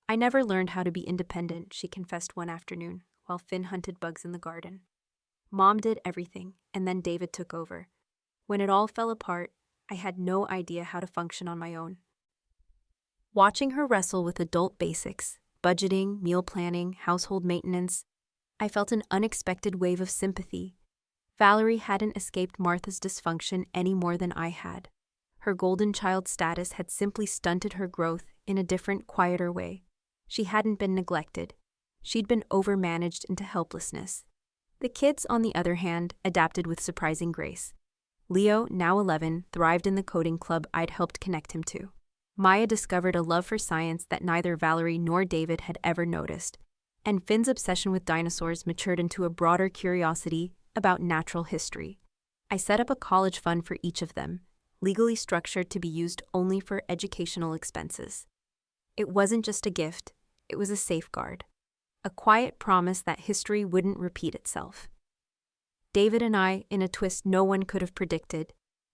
"I never learned how to be independent," she confessed one afternoon, while Finn hunted bugs in the garden. "Mom did everything, and then David took over. When it all fell apart, I had no idea how to function on my own." Watching her wrestle with adult basics, budgeting, meal planning, household maintenance, I felt an unexpected wave of sympathy. Valerie hadn't escaped Martha's dysfunction any more than I had. Her golden child status had simply stunted her growth in a different, quieter way. She hadn't been neglected. She'd been overmanaged into helplessness. The kids, on the other hand, adapted with surprising grace. Leo, now 11, thrived in the coding club I'd helped connect him to. Maya discovered a love for science that neither Valerie nor David had ever noticed, and Finn's obsession with dinosaurs matured into a broader curiosity about natural history. I set up a college fund for each of them, legally structured to be used only for educational expenses. It wasn't just a gift, it was a safeguard. A quiet promise that history wouldn't repeat itself. David and I, in a twist no one could have predicted,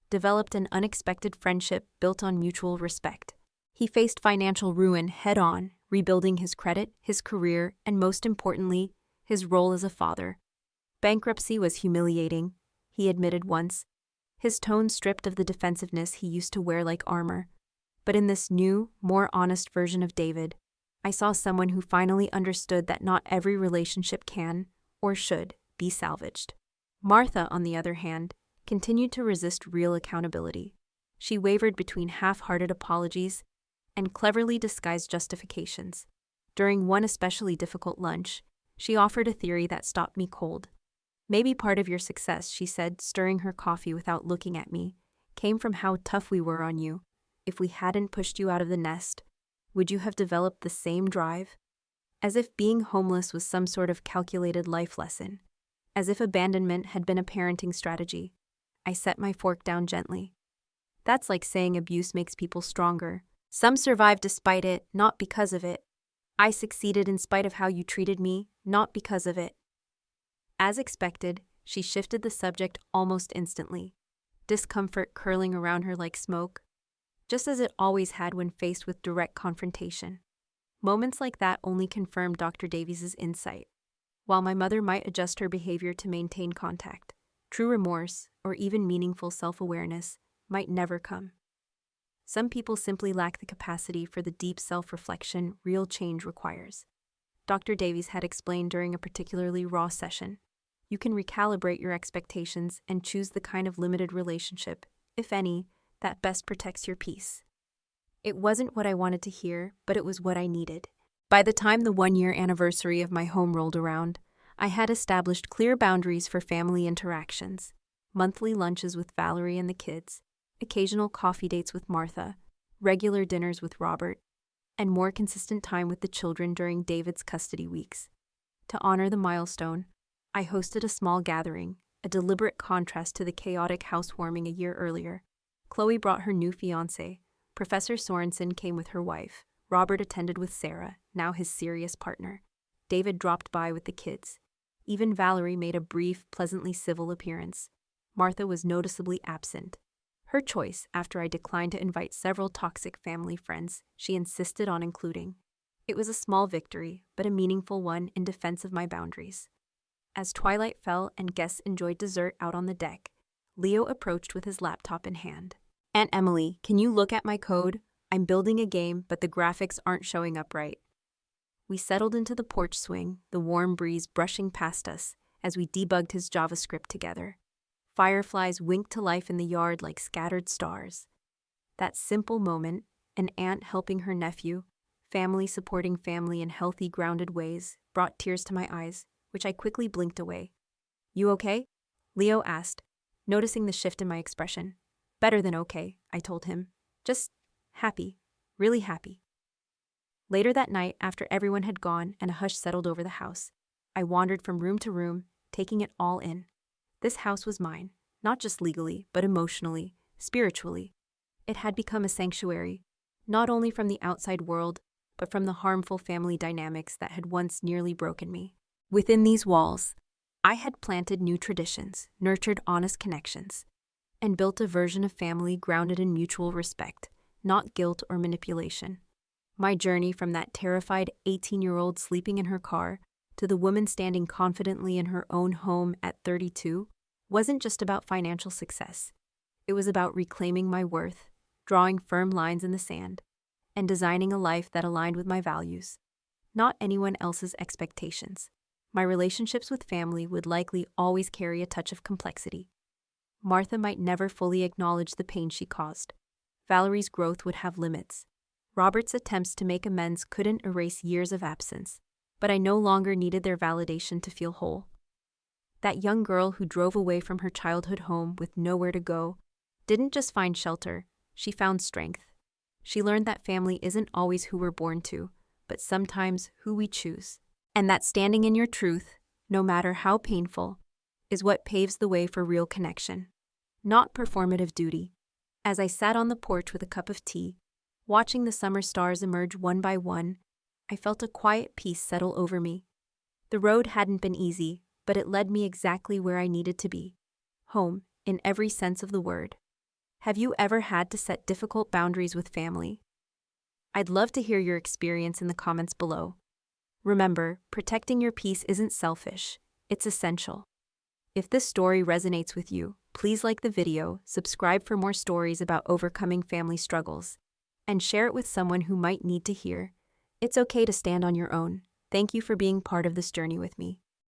developed an unexpected friendship built on mutual respect. He faced financial ruin head-on, rebuilding his credit, his career, and most importantly, his role as a father. "Bankruptcy was humiliating," he admitted once, his tone stripped of the defensiveness he used to wear like armor. But in this new, more honest version of David, I saw someone who finally understood that not every relationship can, or should, be salvaged. Martha, on the other hand, continued to resist real accountability. She wavered between half-hearted apologies and cleverly disguised justifications. During one especially difficult lunch, she offered a theory that stopped me cold. "Maybe part of your success," she said, stirring her coffee without looking at me, "came from how tough we were on you. If we hadn't pushed you out of the nest, would you have developed the same drive?" As if being homeless was some sort of calculated life lesson. As if abandonment had been a parenting strategy. I set my fork down gently. "That's like saying abuse makes people stronger. Some survive despite it, not because of it. I succeeded in spite of how you treated me, not because of it." As expected, she shifted the subject almost instantly, discomfort curling around her like smoke, just as it always had when faced with direct confrontation. Moments like that only confirmed Dr. Davies's insight. While my mother might adjust her behavior to maintain contact, true remorse, or even meaningful self-awareness, might never come. Some people simply lack the capacity for the deep self-reflection real change requires. Dr. Davies had explained during a particularly raw session. You can recalibrate your expectations and choose the kind of limited relationship, if any, that best protects your peace. It wasn't what I wanted to hear, but it was what I needed. By the time the 1-year anniversary of my home rolled around, I had established clear boundaries for family interactions: monthly lunches with Valerie and the kids, occasional coffee dates with Martha, regular dinners with Robert, and more consistent time with the children during David's custody weeks. To honor the milestone, I hosted a small gathering, a deliberate contrast to the chaotic housewarming a year earlier. Chloe brought her new fiancé. Professor Sorensen came with her wife. Robert attended with Sarah, now his serious partner. David dropped by with the kids. Even Valerie made a brief, pleasantly civil appearance. Martha was noticeably absent. Her choice, after I declined to invite several toxic family friends she insisted on including. It was a small victory, but a meaningful one in defense of my boundaries. As twilight fell and guests enjoyed dessert out on the deck, Leo approached with his laptop in hand. "Aunt Emily, can you look at my code? I'm building a game, but the graphics aren't showing up right." We settled into the porch swing, the warm breeze brushing past us as we debugged his JavaScript together. Fireflies winked to life in the yard like scattered stars. That simple moment, an aunt helping her nephew, family supporting family in healthy, grounded ways, brought tears to my eyes, which I quickly blinked away. "You okay?" Leo asked, noticing the shift in my expression. "Better than okay," I told him. "Just happy." really happy. Later that night, after everyone had gone and a hush settled over the house, I wandered from room to room, taking it all in. This house was mine, not just legally, but emotionally, spiritually. It had become a sanctuary, not only from the outside world, but from the harmful family dynamics that had once nearly broken me. Within these walls, I had planted new traditions, nurtured honest connections, and built a version of family grounded in mutual respect, not guilt or manipulation. My journey from that terrified 18-year-old sleeping in her car to the woman standing confidently in her own home at 32 wasn't just about financial success. It was about reclaiming my worth, drawing firm lines in the sand, and designing a life that aligned with my values, not anyone else's expectations. My relationships with family would likely always carry a touch of complexity. Martha might never fully acknowledge the pain she caused. Valerie's growth would have limits. Robert's attempts to make amends couldn't erase years of absence, but I no longer needed their validation to feel whole. That young girl who drove away from her childhood home with nowhere to go didn't just find shelter, she found strength. She learned that family isn't always who we're born to, but sometimes who we choose. And that standing in your truth, no matter how painful, is what paves the way for real connection, not performative duty. As I sat on the porch with a cup of tea, watching the summer stars emerge one by one, I felt a quiet peace settle over me. The road hadn't been easy, but it led me exactly where I needed to be. Home, in every sense of the word. Have you ever had to set difficult boundaries with family? I'd love to hear your experience in the comments below. Remember, protecting your peace isn't selfish, it's essential. If this story resonates with you, please like the video, subscribe for more stories about overcoming family struggles, and share it with someone who might need to hear. It's okay to stand on your own. Thank you for being part of this journey with me.